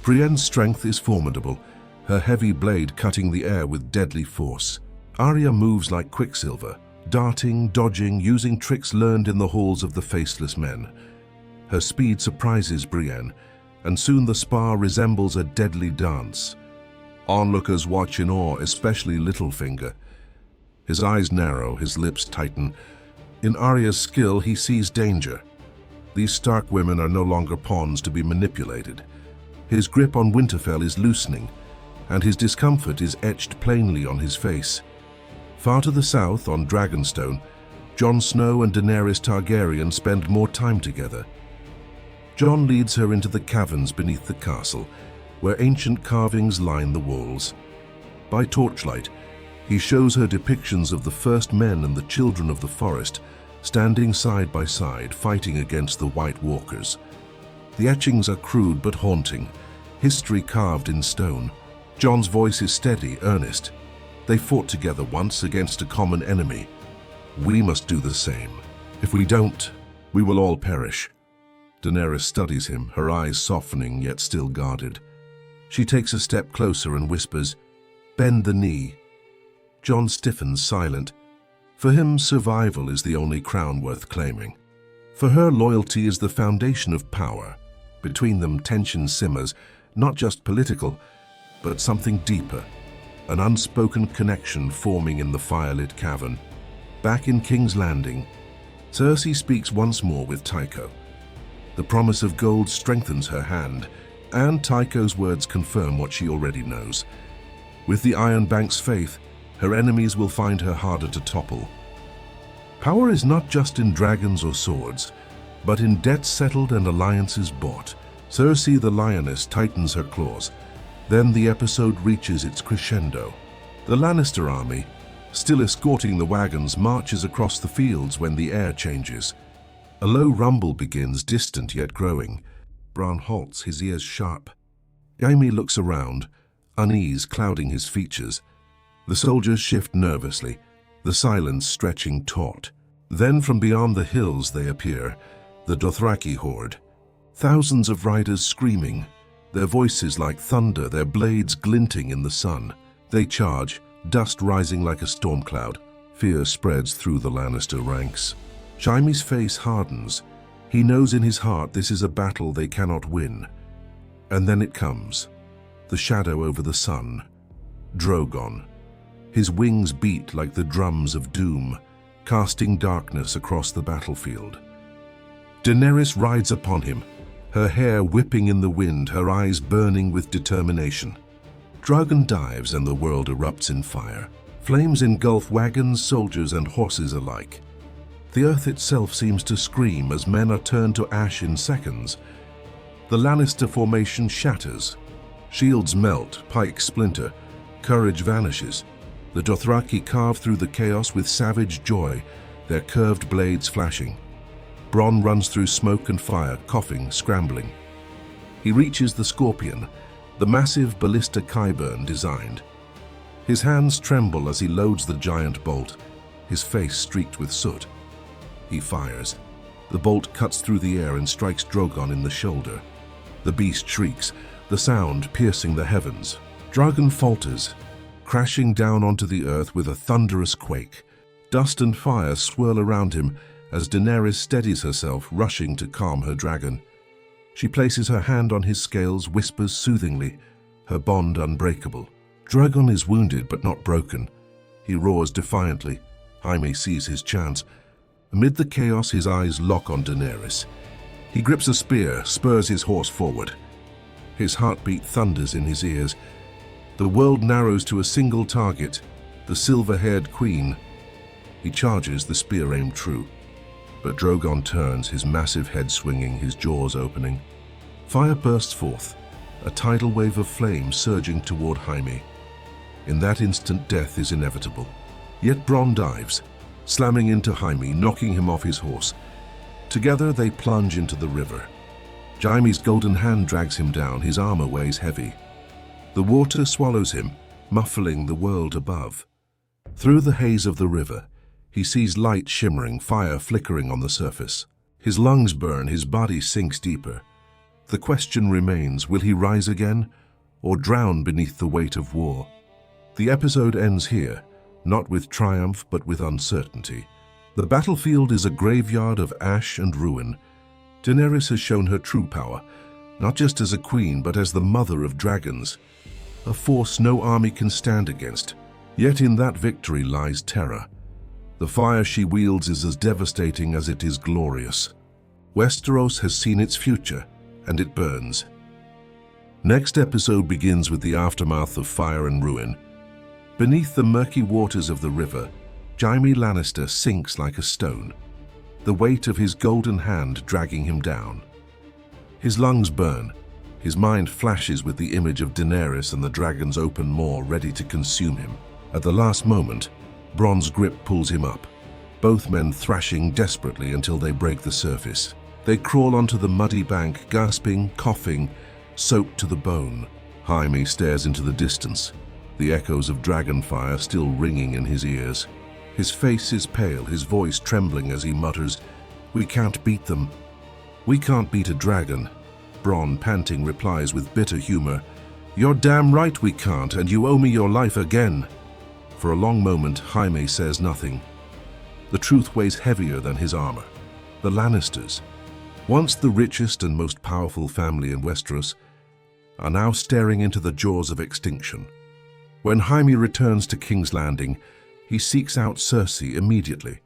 Brienne's strength is formidable, her heavy blade cutting the air with deadly force. Arya moves like quicksilver, darting, dodging, using tricks learned in the halls of the Faceless Men. Her speed surprises Brienne, and soon the spar resembles a deadly dance. Onlookers watch in awe, especially Littlefinger. His eyes narrow, his lips tighten. In Arya's skill, he sees danger. These Stark women are no longer pawns to be manipulated. His grip on Winterfell is loosening, and his discomfort is etched plainly on his face. Far to the south, on Dragonstone, Jon Snow and Daenerys Targaryen spend more time together. Jon leads her into the caverns beneath the castle, where ancient carvings line the walls. By torchlight, he shows her depictions of the first men and the children of the forest, standing side by side, fighting against the White Walkers. The etchings are crude but haunting, history carved in stone. Jon's voice is steady, earnest. They fought together once against a common enemy. We must do the same. If we don't, we will all perish. Daenerys studies him, her eyes softening yet still guarded. She takes a step closer and whispers, "Bend the knee." Jon stiffens, silent. For him, survival is the only crown worth claiming. For her, loyalty is the foundation of power. Between them, tension simmers, not just political, but something deeper, an unspoken connection forming in the firelit cavern. Back in King's Landing, Cersei speaks once more with Tycho. The promise of gold strengthens her hand, and Tycho's words confirm what she already knows. With the Iron Bank's faith, her enemies will find her harder to topple. Power is not just in dragons or swords, but in debts settled and alliances bought. Cersei the Lioness tightens her claws. Then the episode reaches its crescendo. The Lannister army, still escorting the wagons, marches across the fields when the air changes. A low rumble begins, distant yet growing. Bronn halts, his ears sharp. Jaime looks around, unease clouding his features. The soldiers shift nervously, the silence stretching taut. Then from beyond the hills they appear, the Dothraki horde. Thousands of riders screaming, their voices like thunder, their blades glinting in the sun. They charge, dust rising like a storm cloud. Fear spreads through the Lannister ranks. Jaime's face hardens. He knows in his heart this is a battle they cannot win. And then it comes. The shadow over the sun. Drogon. His wings beat like the drums of doom, casting darkness across the battlefield. Daenerys rides upon him, her hair whipping in the wind, her eyes burning with determination. Drogon dives and the world erupts in fire. Flames engulf wagons, soldiers, and horses alike. The earth itself seems to scream as men are turned to ash in seconds. The Lannister formation shatters. Shields melt, pikes splinter, courage vanishes. The Dothraki carve through the chaos with savage joy, their curved blades flashing. Bronn runs through smoke and fire, coughing, scrambling. He reaches the Scorpion, the massive ballista Qyburn designed. His hands tremble as he loads the giant bolt, his face streaked with soot. He fires. The bolt cuts through the air and strikes Drogon in the shoulder. The beast shrieks, the sound piercing the heavens. Drogon falters, crashing down onto the earth with a thunderous quake. Dust and fire swirl around him as Daenerys steadies herself, rushing to calm her dragon. She places her hand on his scales, whispers soothingly, her bond unbreakable. Drogon is wounded but not broken. He roars defiantly. Jaime sees his chance. Amid the chaos, his eyes lock on Daenerys. He grips a spear, spurs his horse forward. His heartbeat thunders in his ears. The world narrows to a single target, the silver-haired queen. He charges, the spear aimed true. But Drogon turns, his massive head swinging, his jaws opening. Fire bursts forth, a tidal wave of flame surging toward Jaime. In that instant, death is inevitable. Yet Bronn dives, slamming into Jaime, knocking him off his horse. Together they plunge into the river. Jaime's golden hand drags him down, his armor weighs heavy. The water swallows him, muffling the world above. Through the haze of the river, he sees light shimmering, fire flickering on the surface. His lungs burn, his body sinks deeper. The question remains, will he rise again, or drown beneath the weight of war? The episode ends here, not with triumph but with uncertainty. The battlefield is a graveyard of ash and ruin. Daenerys has shown her true power, not just as a queen but as the mother of dragons, a force no army can stand against. Yet in that victory lies terror. The fire she wields is as devastating as it is glorious. Westeros has seen its future, and it burns. Next episode begins with the aftermath of fire and ruin. Beneath the murky waters of the river, Jaime Lannister sinks like a stone, the weight of his golden hand dragging him down. His lungs burn, his mind flashes with the image of Daenerys and the dragon's open maw ready to consume him. At the last moment, Bronn's grip pulls him up, both men thrashing desperately until they break the surface. They crawl onto the muddy bank, gasping, coughing, soaked to the bone. Jaime stares into the distance, the echoes of dragon fire still ringing in his ears. His face is pale, his voice trembling as he mutters, "We can't beat them. We can't beat a dragon." Bronn, panting, replies with bitter humor, "You're damn right we can't, and you owe me your life again." For a long moment, Jaime says nothing. The truth weighs heavier than his armor. The Lannisters, once the richest and most powerful family in Westeros, are now staring into the jaws of extinction. When Jaime returns to King's Landing, he seeks out Cersei immediately.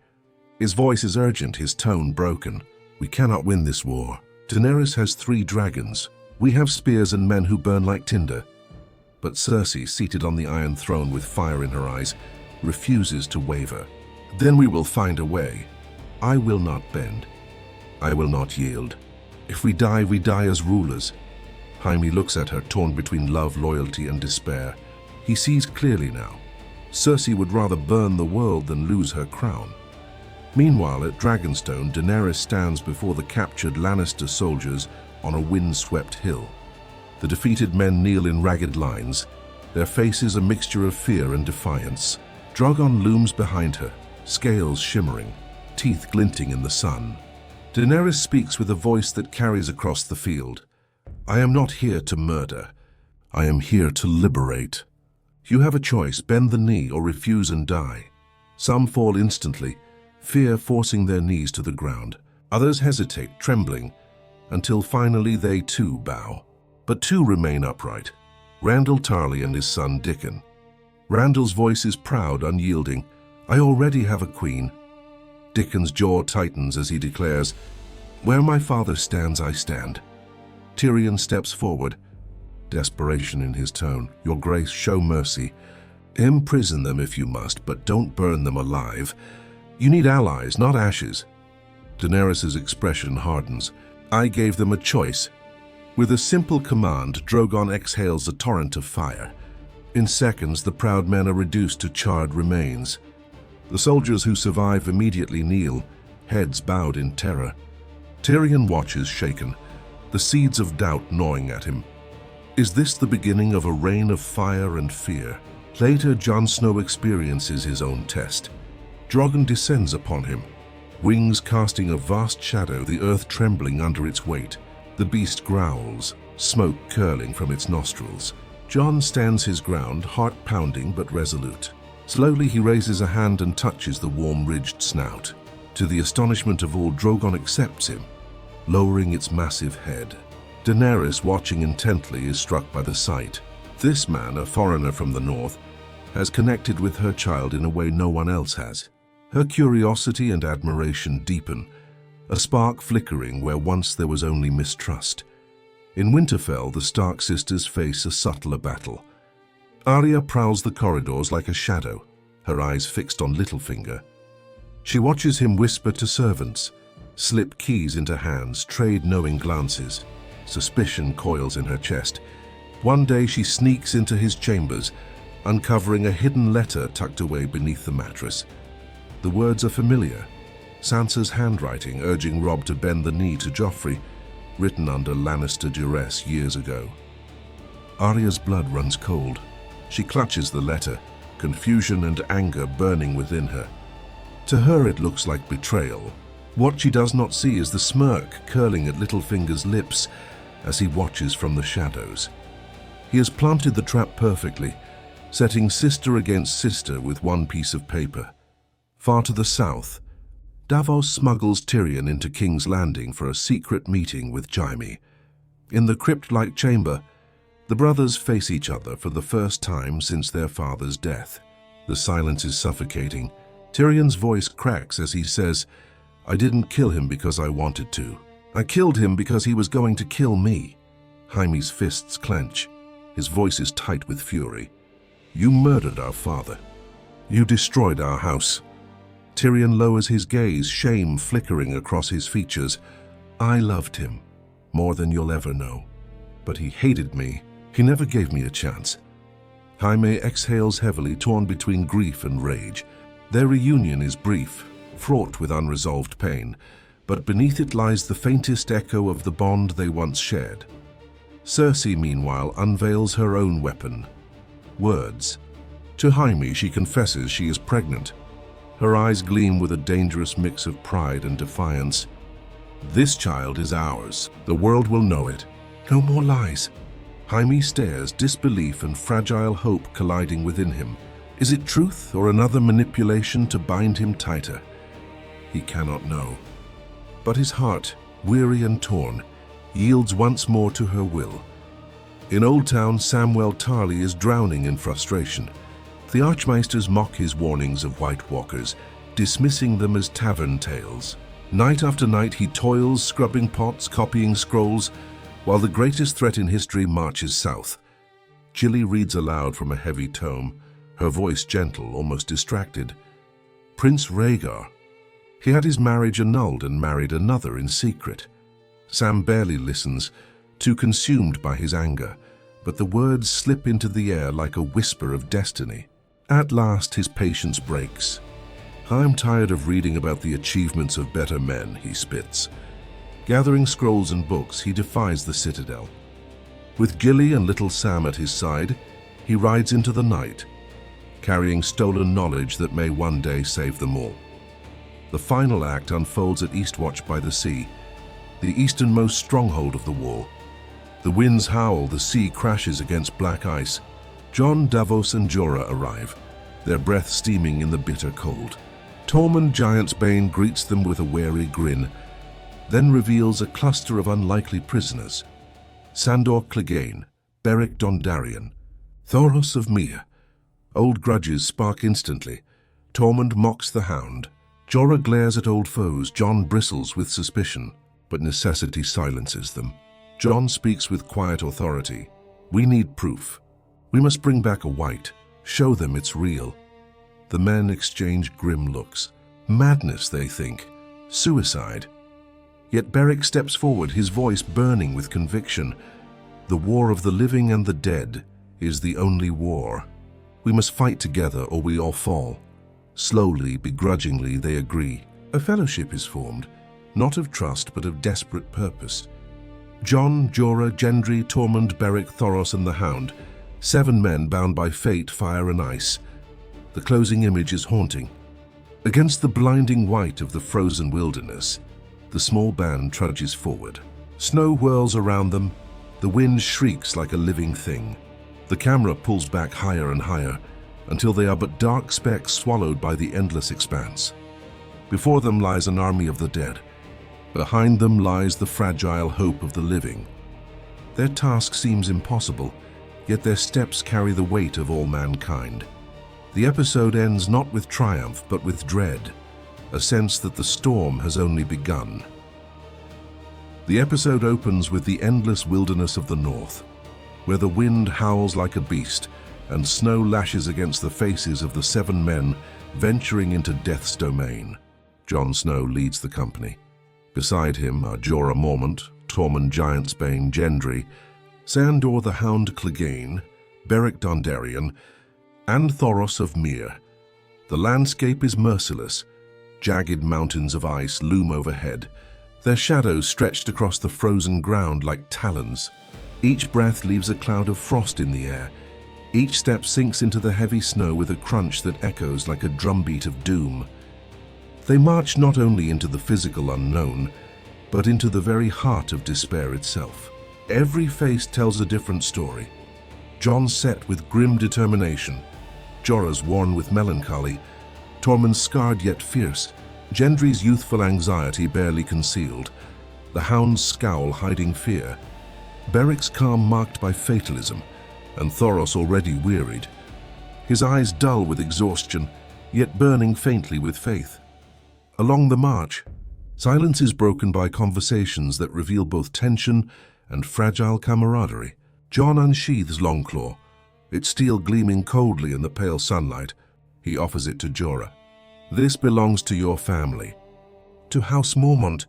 His voice is urgent, his tone broken. "We cannot win this war. Daenerys has 3 dragons. We have spears and men who burn like tinder." But Cersei, seated on the Iron Throne with fire in her eyes, refuses to waver. "Then we will find a way. I will not bend. I will not yield. If we die as rulers." Jaime looks at her, torn between love, loyalty, and despair. He sees clearly now. Cersei would rather burn the world than lose her crown. Meanwhile, at Dragonstone, Daenerys stands before the captured Lannister soldiers on a wind-swept hill. The defeated men kneel in ragged lines, their faces a mixture of fear and defiance. Drogon looms behind her, scales shimmering, teeth glinting in the sun. Daenerys speaks with a voice that carries across the field. "I am not here to murder. I am here to liberate. You have a choice, bend the knee or refuse and die." Some fall instantly, fear forcing their knees to the ground. Others hesitate, trembling, until finally they too bow. But 2 remain upright, Randyll Tarly and his son Dickon. Randall's voice is proud, unyielding. "I already have a queen." Dickon's jaw tightens as he declares, "Where my father stands, I stand." Tyrion steps forward, desperation in his tone. "Your grace, show mercy. Imprison them if you must, but don't burn them alive. You need allies, not ashes." Daenerys' expression hardens. "I gave them a choice." With a simple command, Drogon exhales a torrent of fire. In seconds, the proud men are reduced to charred remains. The soldiers who survive immediately kneel, heads bowed in terror. Tyrion watches, shaken, the seeds of doubt gnawing at him. Is this the beginning of a reign of fire and fear? Later, Jon Snow experiences his own test. Drogon descends upon him, wings casting a vast shadow, the earth trembling under its weight. The beast growls, smoke curling from its nostrils. Jon stands his ground, heart pounding but resolute. Slowly he raises a hand and touches the warm ridged snout. To the astonishment of all, Drogon accepts him, lowering its massive head. Daenerys, watching intently, is struck by the sight. This man, a foreigner from the north, has connected with her child in a way no one else has. Her curiosity and admiration deepen, a spark flickering where once there was only mistrust. In Winterfell, the Stark sisters face a subtler battle. Arya prowls the corridors like a shadow, her eyes fixed on Littlefinger. She watches him whisper to servants, slip keys into hands, trade knowing glances. Suspicion coils in her chest. One day she sneaks into his chambers, uncovering a hidden letter tucked away beneath the mattress. The words are familiar. Sansa's handwriting urging Robb to bend the knee to Joffrey, written under Lannister duress years ago. Arya's blood runs cold. She clutches the letter, confusion and anger burning within her. To her it looks like betrayal. What she does not see is the smirk curling at Littlefinger's lips, as he watches from the shadows. He has planted the trap perfectly, setting sister against sister with one piece of paper. Far to the south, Davos smuggles Tyrion into King's Landing for a secret meeting with Jaime. In the crypt-like chamber, the brothers face each other for the first time since their father's death. The silence is suffocating. Tyrion's voice cracks as he says, "I didn't kill him because I wanted to. I killed him because he was going to kill me." Jaime's fists clench. His voice is tight with fury. "You murdered our father. You destroyed our house." Tyrion lowers his gaze, shame flickering across his features. "I loved him, more than you'll ever know. But he hated me. He never gave me a chance." Jaime exhales heavily, torn between grief and rage. Their reunion is brief, fraught with unresolved pain, but beneath it lies the faintest echo of the bond they once shared. Cersei, meanwhile, unveils her own weapon: words. To Jaime, she confesses she is pregnant. Her eyes gleam with a dangerous mix of pride and defiance. "This child is ours. The world will know it. No more lies." Jaime stares, disbelief and fragile hope colliding within him. Is it truth or another manipulation to bind him tighter? He cannot know. But his heart, weary and torn, yields once more to her will. In Old Town, Samwell Tarly is drowning in frustration. The Archmaesters mock his warnings of White Walkers, dismissing them as tavern tales. Night after night he toils, scrubbing pots, copying scrolls, while the greatest threat in history marches south. Gilly reads aloud from a heavy tome, her voice gentle, almost distracted. Prince Rhaegar. He had his marriage annulled and married another in secret. Sam barely listens, too consumed by his anger, but the words slip into the air like a whisper of destiny. At last his patience breaks. "I'm tired of reading about the achievements of better men," he spits. Gathering scrolls and books, he defies the citadel. With Gilly and little Sam at his side, he rides into the night, carrying stolen knowledge that may one day save them all. The final act unfolds at Eastwatch by the Sea, the easternmost stronghold of the Wall. The winds howl, the sea crashes against black ice. Jon, Davos and Jorah arrive, their breath steaming in the bitter cold. Tormund Giantsbane greets them with a wary grin, then reveals a cluster of unlikely prisoners. Sandor Clegane, Beric Dondarrion, Thoros of Myr. Old grudges spark instantly. Tormund mocks the Hound. Jorah glares at old foes. Jon bristles with suspicion, but necessity silences them. Jon speaks with quiet authority. "We need proof. We must bring back a White. Show them it's real." The men exchange grim looks. Madness, they think. Suicide. Yet Beric steps forward, his voice burning with conviction. "The war of the living and the dead is the only war. We must fight together or we all fall." Slowly, begrudgingly, they agree. A fellowship is formed, not of trust but of desperate purpose. Jon, Jorah, Gendry, Tormund, Beric, Thoros and the Hound. 7 men bound by fate, fire and ice. The closing image is haunting. Against the blinding white of the frozen wilderness, the small band trudges forward. Snow whirls around them. The wind shrieks like a living thing. The camera pulls back higher and higher, until they are but dark specks swallowed by the endless expanse. Before them lies an army of the dead. Behind them lies the fragile hope of the living. Their task seems impossible, yet their steps carry the weight of all mankind. The episode ends not with triumph, but with dread, a sense that the storm has only begun. The episode opens with the endless wilderness of the north, where the wind howls like a beast and snow lashes against the faces of the 7 men venturing into death's domain. Jon Snow leads the company. Beside him are Jorah Mormont, Tormund Giantsbane, Gendry, Sandor the Hound Clegane, Beric Dondarrion, and Thoros of Myr. The landscape is merciless. Jagged mountains of ice loom overhead, their shadows stretched across the frozen ground like talons. Each breath leaves a cloud of frost in the air. Each step sinks into the heavy snow with a crunch that echoes like a drumbeat of doom. They march not only into the physical unknown, but into the very heart of despair itself. Every face tells a different story. Jon set with grim determination, Jorah's worn with melancholy, Tormund's scarred yet fierce, Gendry's youthful anxiety barely concealed, the Hound's scowl hiding fear, Beric's calm marked by fatalism, and Thoros already wearied, his eyes dull with exhaustion, yet burning faintly with faith. Along the march, silence is broken by conversations that reveal both tension and fragile camaraderie. Jon unsheathes Longclaw, its steel gleaming coldly in the pale sunlight. He offers it to Jorah. "This belongs to your family." "To House Mormont."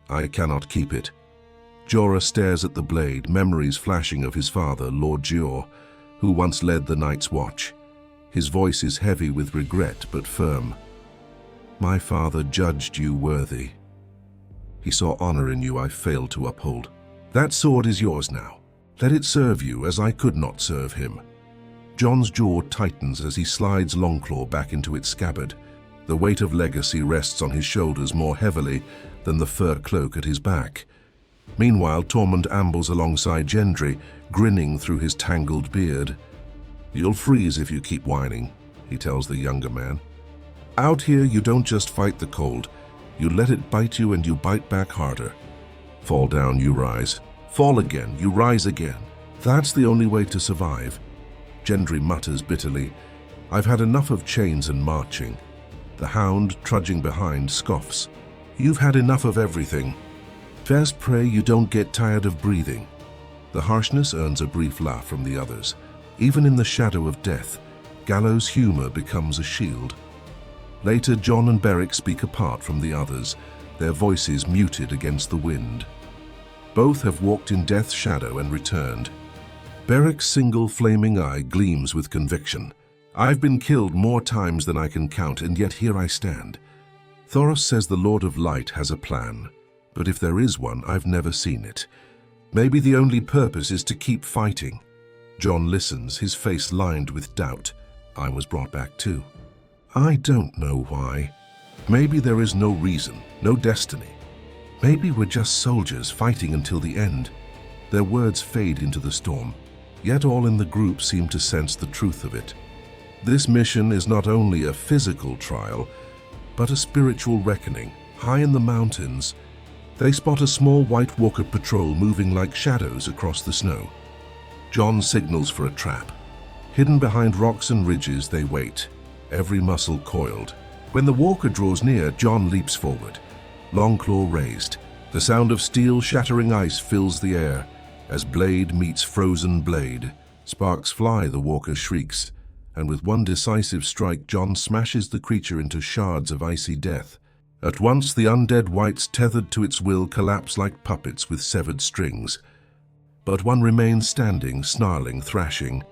"I cannot keep it." Jorah stares at the blade, memories flashing of his father, Lord Gior, who once led the Night's Watch. His voice is heavy with regret, but firm. "My father judged you worthy. He saw honor in you I failed to uphold. That sword is yours now. Let it serve you as I could not serve him." Jon's jaw tightens as he slides Longclaw back into its scabbard. The weight of legacy rests on his shoulders more heavily than the fur cloak at his back. Meanwhile, Tormund ambles alongside Gendry, grinning through his tangled beard. "You'll freeze if you keep whining," he tells the younger man. "Out here, you don't just fight the cold. You let it bite you and you bite back harder. Fall down, you rise. Fall again, you rise again. That's the only way to survive." Gendry mutters bitterly, "I've had enough of chains and marching." The Hound, trudging behind, scoffs. "You've had enough of everything. First pray you don't get tired of breathing." The harshness earns a brief laugh from the others. Even in the shadow of death, Gallows' humor becomes a shield. Later, Jon and Beric speak apart from the others, their voices muted against the wind. Both have walked in death's shadow and returned. Beric's single flaming eye gleams with conviction. "I've been killed more times than I can count, and yet here I stand." Thoros says the Lord of Light has a plan, but if there is one, I've never seen it. Maybe the only purpose is to keep fighting. Jon listens, his face lined with doubt. "I was brought back too. I don't know why. Maybe there is no reason, no destiny. Maybe we're just soldiers fighting until the end." Their words fade into the storm, yet all in the group seem to sense the truth of it. This mission is not only a physical trial, but a spiritual reckoning. High in the mountains, they spot a small White Walker patrol moving like shadows across the snow. Jon signals for a trap. Hidden behind rocks and ridges, they wait, every muscle coiled. When the walker draws near, Jon leaps forward, Longclaw raised. The sound of steel shattering ice fills the air. As blade meets frozen blade, sparks fly, the walker shrieks, and with one decisive strike, Jon smashes the creature into shards of icy death. At once, the undead wights tethered to its will collapse like puppets with severed strings. But one remains standing, snarling, thrashing.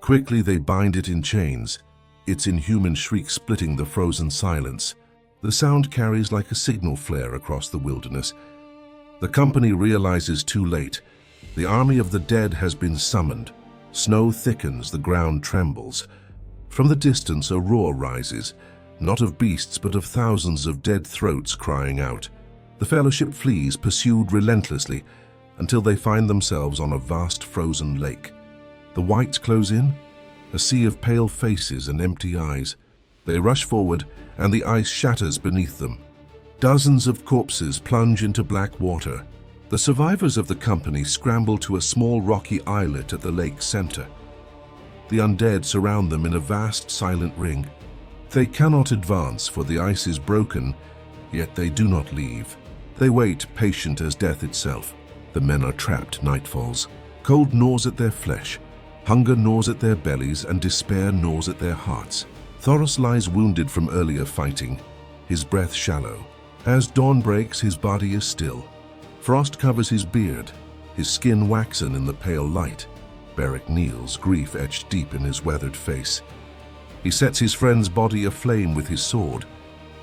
Quickly they bind it in chains, its inhuman shriek splitting the frozen silence. The sound carries like a signal flare across the wilderness. The company realizes too late. The army of the dead has been summoned. Snow thickens, the ground trembles. From the distance, a roar rises, not of beasts but of thousands of dead throats crying out. The Fellowship flees, pursued relentlessly, until they find themselves on a vast frozen lake. The wights close in, a sea of pale faces and empty eyes. They rush forward, and the ice shatters beneath them. Dozens of corpses plunge into black water. The survivors of the company scramble to a small rocky islet at the lake's center. The undead surround them in a vast silent ring. They cannot advance, for the ice is broken, yet they do not leave. They wait, patient as death itself. The men are trapped, night falls. Cold gnaws at their flesh, hunger gnaws at their bellies, and despair gnaws at their hearts. Thoros lies wounded from earlier fighting, his breath shallow. As dawn breaks, his body is still. Frost covers his beard, his skin waxen in the pale light. Beric kneels, grief etched deep in his weathered face. He sets his friend's body aflame with his sword,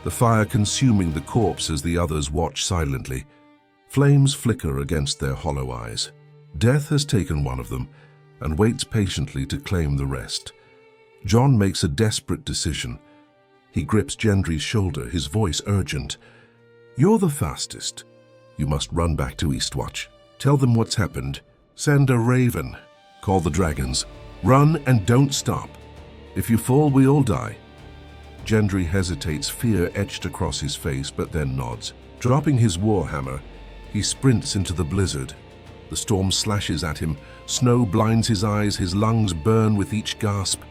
the fire consuming the corpse as the others watch silently. Flames flicker against their hollow eyes. Death has taken one of them and waits patiently to claim the rest. Jon makes a desperate decision. He grips Gendry's shoulder, his voice urgent. "You're the fastest. You must run back to Eastwatch. Tell them what's happened. Send a raven, call the dragons. Run and don't stop. If you fall, we all die. Gendry hesitates, fear etched across his face, but then nods. Dropping his warhammer, he sprints into the blizzard. The storm slashes at him, snow blinds his eyes, his lungs burn with each gasp.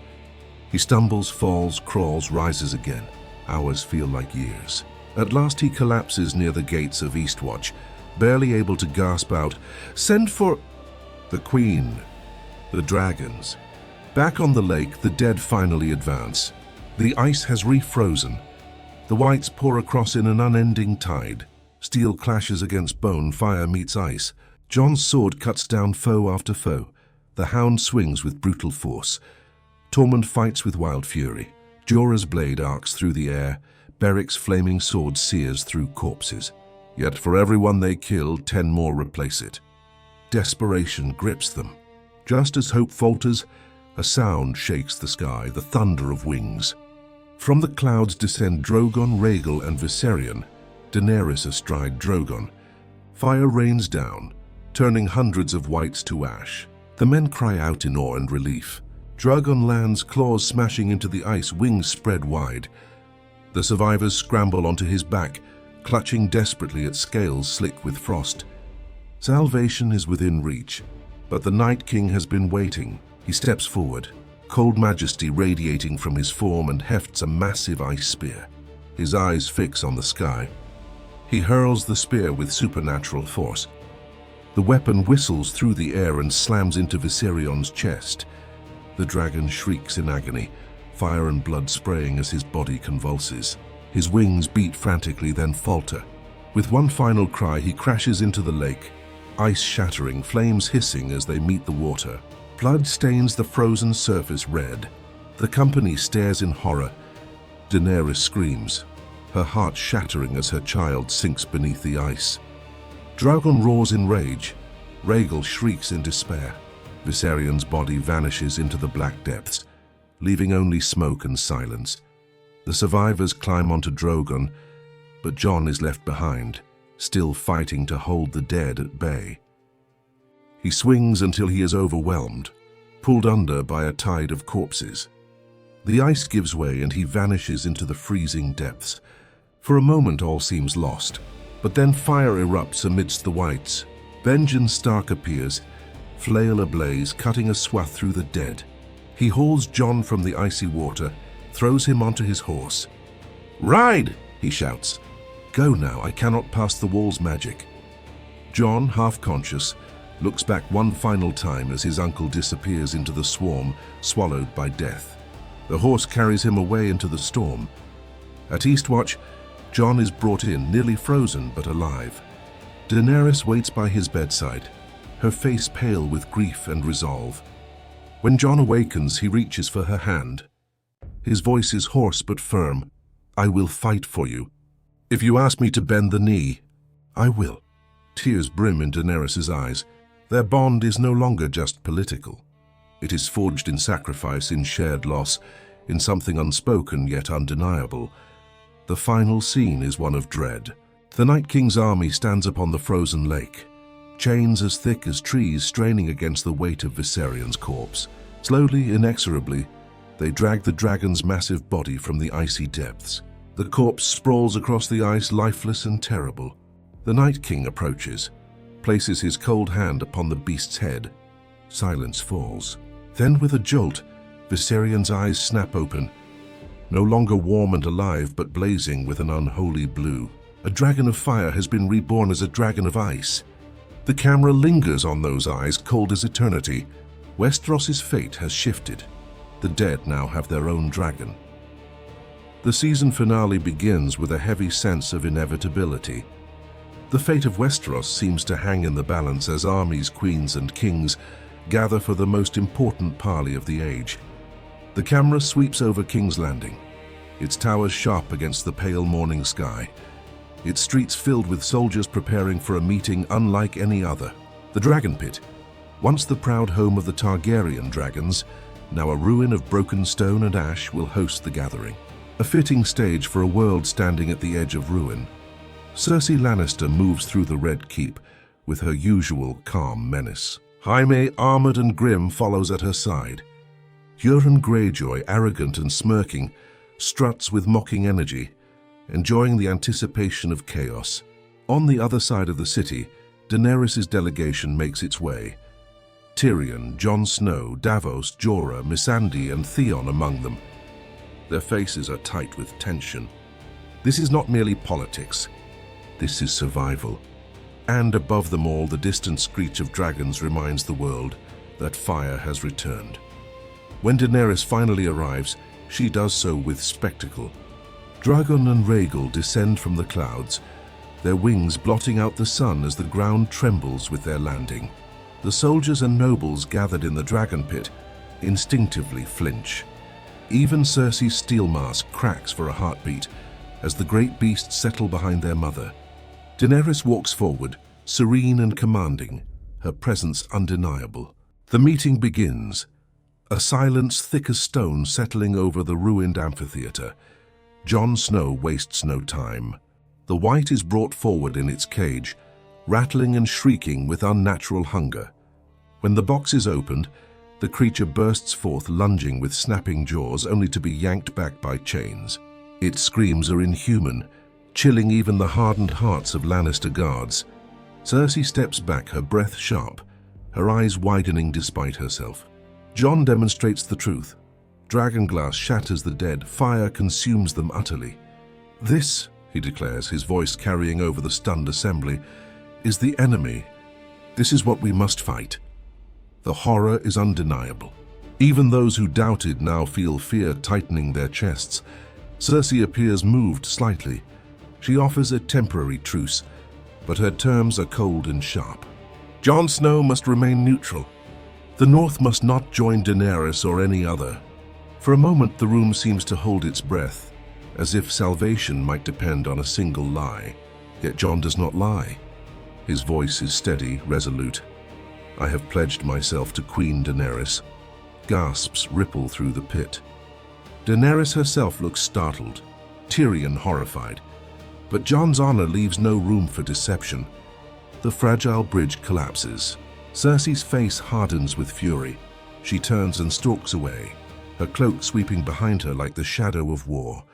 He stumbles, falls, crawls, rises again. Hours feel like years. At last he collapses near the gates of Eastwatch, barely able to gasp out, "Send for..." The Queen. The dragons. Back on the lake, the dead finally advance. The ice has refrozen. The whites pour across in an unending tide. Steel clashes against bone, fire meets ice. Jon's sword cuts down foe after foe. The hound swings with brutal force. Tormund fights with wild fury. Jorah's blade arcs through the air. Beric's flaming sword sears through corpses. Yet for every one they kill, 10 more replace it. Desperation grips them. Just as hope falters, a sound shakes the sky, the thunder of wings. From the clouds descend Drogon, Rhaegal, and Viserion, Daenerys astride Drogon. Fire rains down, turning hundreds of whites to ash. The men cry out in awe and relief. Drogon lands, claws smashing into the ice, wings spread wide. The survivors scramble onto his back, clutching desperately at scales slick with frost. Salvation is within reach, but the Night King has been waiting. He steps forward, cold majesty radiating from his form, and hefts a massive ice spear. His eyes fix on the sky. He hurls the spear with supernatural force. The weapon whistles through the air and slams into Viserion's chest. The dragon shrieks in agony, fire and blood spraying as his body convulses. His wings beat frantically, then falter. With one final cry, he crashes into the lake, ice shattering, flames hissing as they meet the water. Blood stains the frozen surface red. The company stares in horror. Daenerys screams, her heart shattering as her child sinks beneath the ice. Drogon roars in rage. Rhaegal shrieks in despair. Viserion's body vanishes into the black depths, leaving only smoke and silence. The survivors climb onto Drogon, but Jon is left behind, still fighting to hold the dead at bay. He swings until he is overwhelmed, pulled under by a tide of corpses. The ice gives way and he vanishes into the freezing depths. For a moment all seems lost, but then fire erupts amidst the whites. Benjen Stark appears, flail ablaze, cutting a swath through the dead. He hauls Jon from the icy water, throws him onto his horse. "Ride!" he shouts. "Go now, I cannot pass the wall's magic." Jon, half conscious, looks back one final time as his uncle disappears into the swarm, swallowed by death. The horse carries him away into the storm. At Eastwatch, Jon is brought in, nearly frozen but alive. Daenerys waits by his bedside, her face pale with grief and resolve. When Jon awakens, he reaches for her hand. His voice is hoarse but firm. "I will fight for you. If you ask me to bend the knee, I will." Tears brim in Daenerys' eyes. Their bond is no longer just political. It is forged in sacrifice, in shared loss, in something unspoken yet undeniable. The final scene is one of dread. The Night King's army stands upon the frozen lake, chains as thick as trees straining against the weight of Viserion's corpse. Slowly, inexorably, they drag the dragon's massive body from the icy depths. The corpse sprawls across the ice, lifeless and terrible. The Night King approaches, places his cold hand upon the beast's head. Silence falls. Then with a jolt, Viserion's eyes snap open, no longer warm and alive, but blazing with an unholy blue. A dragon of fire has been reborn as a dragon of ice. The camera lingers on those eyes, cold as eternity. Westeros' fate has shifted. The dead now have their own dragon. The season finale begins with a heavy sense of inevitability. The fate of Westeros seems to hang in the balance as armies, queens, and kings gather for the most important parley of the age. The camera sweeps over King's Landing, its towers sharp against the pale morning sky, its streets filled with soldiers preparing for a meeting unlike any other. The Dragon Pit, once the proud home of the Targaryen dragons, now a ruin of broken stone and ash, will host the gathering. A fitting stage for a world standing at the edge of ruin. Cersei Lannister moves through the Red Keep with her usual calm menace. Jaime, armored and grim, follows at her side. Euron Greyjoy, arrogant and smirking, struts with mocking energy, enjoying the anticipation of chaos. On the other side of the city, Daenerys' delegation makes its way. Tyrion, Jon Snow, Davos, Jorah, Missandei and Theon among them. Their faces are tight with tension. This is not merely politics. This is survival. And above them all, the distant screech of dragons reminds the world that fire has returned. When Daenerys finally arrives, she does so with spectacle. Dragon and Rhaegal descend from the clouds, their wings blotting out the sun as the ground trembles with their landing. The soldiers and nobles gathered in the dragon pit instinctively flinch. Even Cersei's steel mask cracks for a heartbeat as the great beasts settle behind their mother. Daenerys walks forward, serene and commanding, her presence undeniable. The meeting begins, a silence thick as stone settling over the ruined amphitheater. Jon Snow wastes no time. The white is brought forward in its cage, rattling and shrieking with unnatural hunger. When the box is opened, the creature bursts forth lunging with snapping jaws only to be yanked back by chains. Its screams are inhuman, chilling even the hardened hearts of Lannister guards. Cersei steps back, her breath sharp, her eyes widening despite herself. Jon demonstrates the truth. Dragonglass shatters the dead, fire consumes them utterly. This, he declares, his voice carrying over the stunned assembly, is the enemy. This is what we must fight. The horror is undeniable. Even those who doubted now feel fear tightening their chests. Cersei appears moved slightly. She offers a temporary truce, but her terms are cold and sharp. Jon Snow must remain neutral. The North must not join Daenerys or any other. For a moment the room seems to hold its breath, as if salvation might depend on a single lie. Yet Jon does not lie. His voice is steady, resolute. I have pledged myself to Queen Daenerys. Gasps ripple through the pit. Daenerys herself looks startled, Tyrion horrified. But Jon's honor leaves no room for deception. The fragile bridge collapses. Cersei's face hardens with fury. She turns and stalks away, her cloak sweeping behind her like the shadow of war.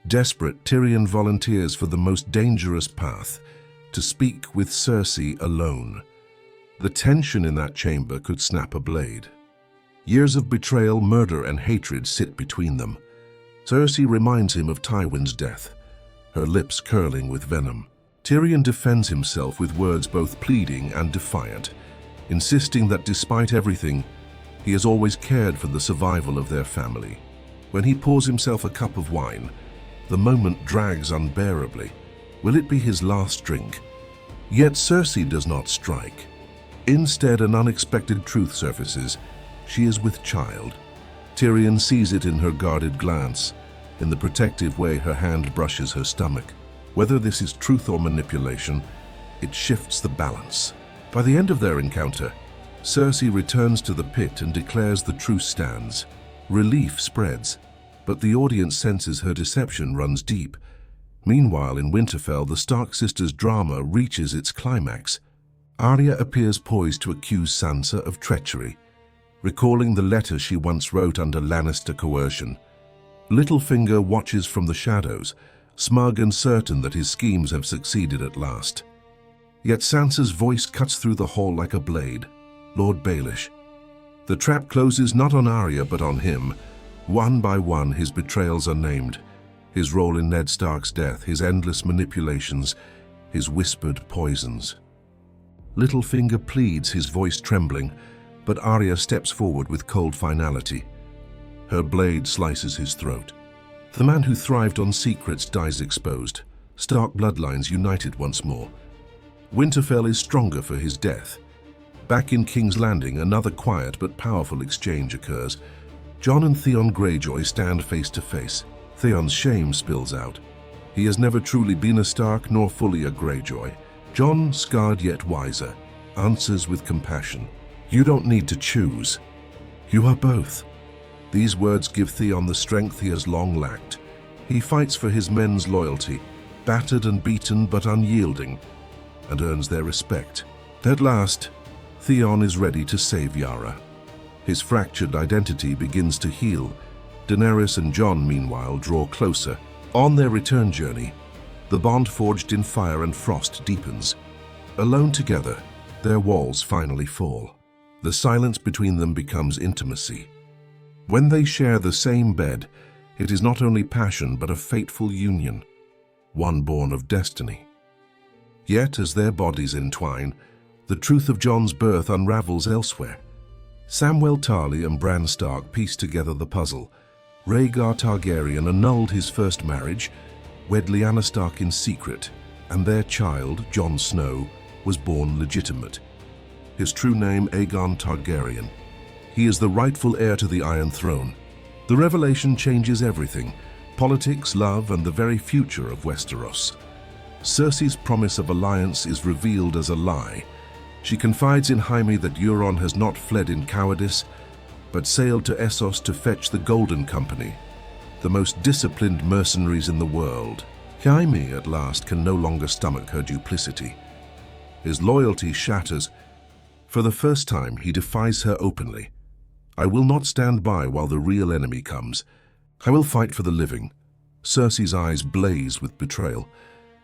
Desperate, Tyrion volunteers for the most dangerous path, to speak with Cersei alone. The tension in that chamber could snap a blade. Years of betrayal, murder, and hatred sit between them. Cersei reminds him of Tywin's death, her lips curling with venom. Tyrion defends himself with words both pleading and defiant, insisting that despite everything, he has always cared for the survival of their family. When he pours himself a cup of wine, the moment drags unbearably. Will it be his last drink? Yet Cersei does not strike. Instead, an unexpected truth surfaces. She is with child. Tyrion sees it in her guarded glance, in the protective way her hand brushes her stomach. Whether this is truth or manipulation, it shifts the balance. By the end of their encounter, Cersei returns to the pit and declares the truce stands. Relief spreads, but the audience senses her deception runs deep. Meanwhile, in Winterfell, the Stark sisters' drama reaches its climax. Arya appears poised to accuse Sansa of treachery, recalling the letter she once wrote under Lannister coercion. Littlefinger watches from the shadows, smug and certain that his schemes have succeeded at last. Yet Sansa's voice cuts through the hall like a blade. Lord Baelish. The trap closes not on Arya but on him. One by one his betrayals are named. His role in Ned Stark's death, his endless manipulations, his whispered poisons. Littlefinger pleads, his voice trembling, but Arya steps forward with cold finality. Her blade slices his throat. The man who thrived on secrets dies exposed. Stark bloodlines united once more. Winterfell is stronger for his death. Back in King's Landing, another quiet but powerful exchange occurs. Jon and Theon Greyjoy stand face to face. Theon's shame spills out. He has never truly been a Stark nor fully a Greyjoy. Jon, scarred yet wiser, answers with compassion. You don't need to choose. You are both. These words give Theon the strength he has long lacked. He fights for his men's loyalty, battered and beaten but unyielding, and earns their respect. At last, Theon is ready to save Yara. His fractured identity begins to heal. Daenerys and Jon, meanwhile, draw closer. On their return journey, the bond forged in fire and frost deepens. Alone together, their walls finally fall. The silence between them becomes intimacy. When they share the same bed, it is not only passion but a fateful union, one born of destiny. Yet, as their bodies entwine, the truth of Jon's birth unravels elsewhere. Samwell Tarly and Bran Stark piece together the puzzle. Rhaegar Targaryen annulled his first marriage, wed Lyanna Stark in secret, and their child, Jon Snow, was born legitimate. His true name, Aegon Targaryen. He is the rightful heir to the Iron Throne. The revelation changes everything: politics, love, and the very future of Westeros. Cersei's promise of alliance is revealed as a lie. She confides in Jaime that Euron has not fled in cowardice, but sailed to Essos to fetch the Golden Company, the most disciplined mercenaries in the world. Jaime, at last, can no longer stomach her duplicity. His loyalty shatters. For the first time, he defies her openly. "I will not stand by while the real enemy comes. I will fight for the living." Cersei's eyes blaze with betrayal,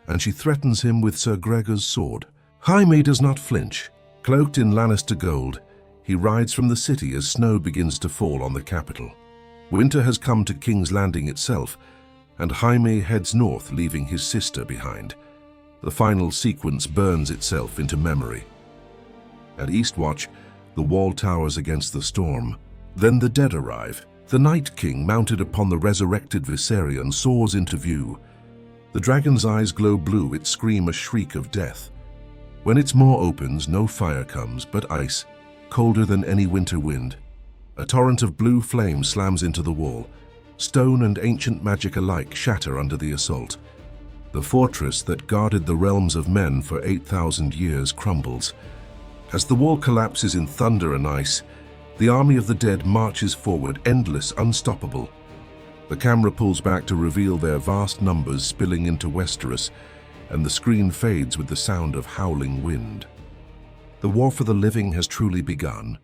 and she threatens him with Ser Gregor's sword. Jaime does not flinch. Cloaked in Lannister gold, he rides from the city as snow begins to fall on the capital. Winter has come to King's Landing itself, and Jaime heads north, leaving his sister behind. The final sequence burns itself into memory. At Eastwatch, the wall towers against the storm. Then the dead arrive. The Night King, mounted upon the resurrected Viserion, soars into view. The dragon's eyes glow blue, it scream a shriek of death. When its maw opens, no fire comes, but ice, colder than any winter wind. A torrent of blue flame slams into the wall. Stone and ancient magic alike shatter under the assault. The fortress that guarded the realms of men for 8,000 years crumbles. As the wall collapses in thunder and ice, the army of the dead marches forward, endless, unstoppable. The camera pulls back to reveal their vast numbers spilling into Westeros, and the screen fades with the sound of howling wind. The war for the living has truly begun.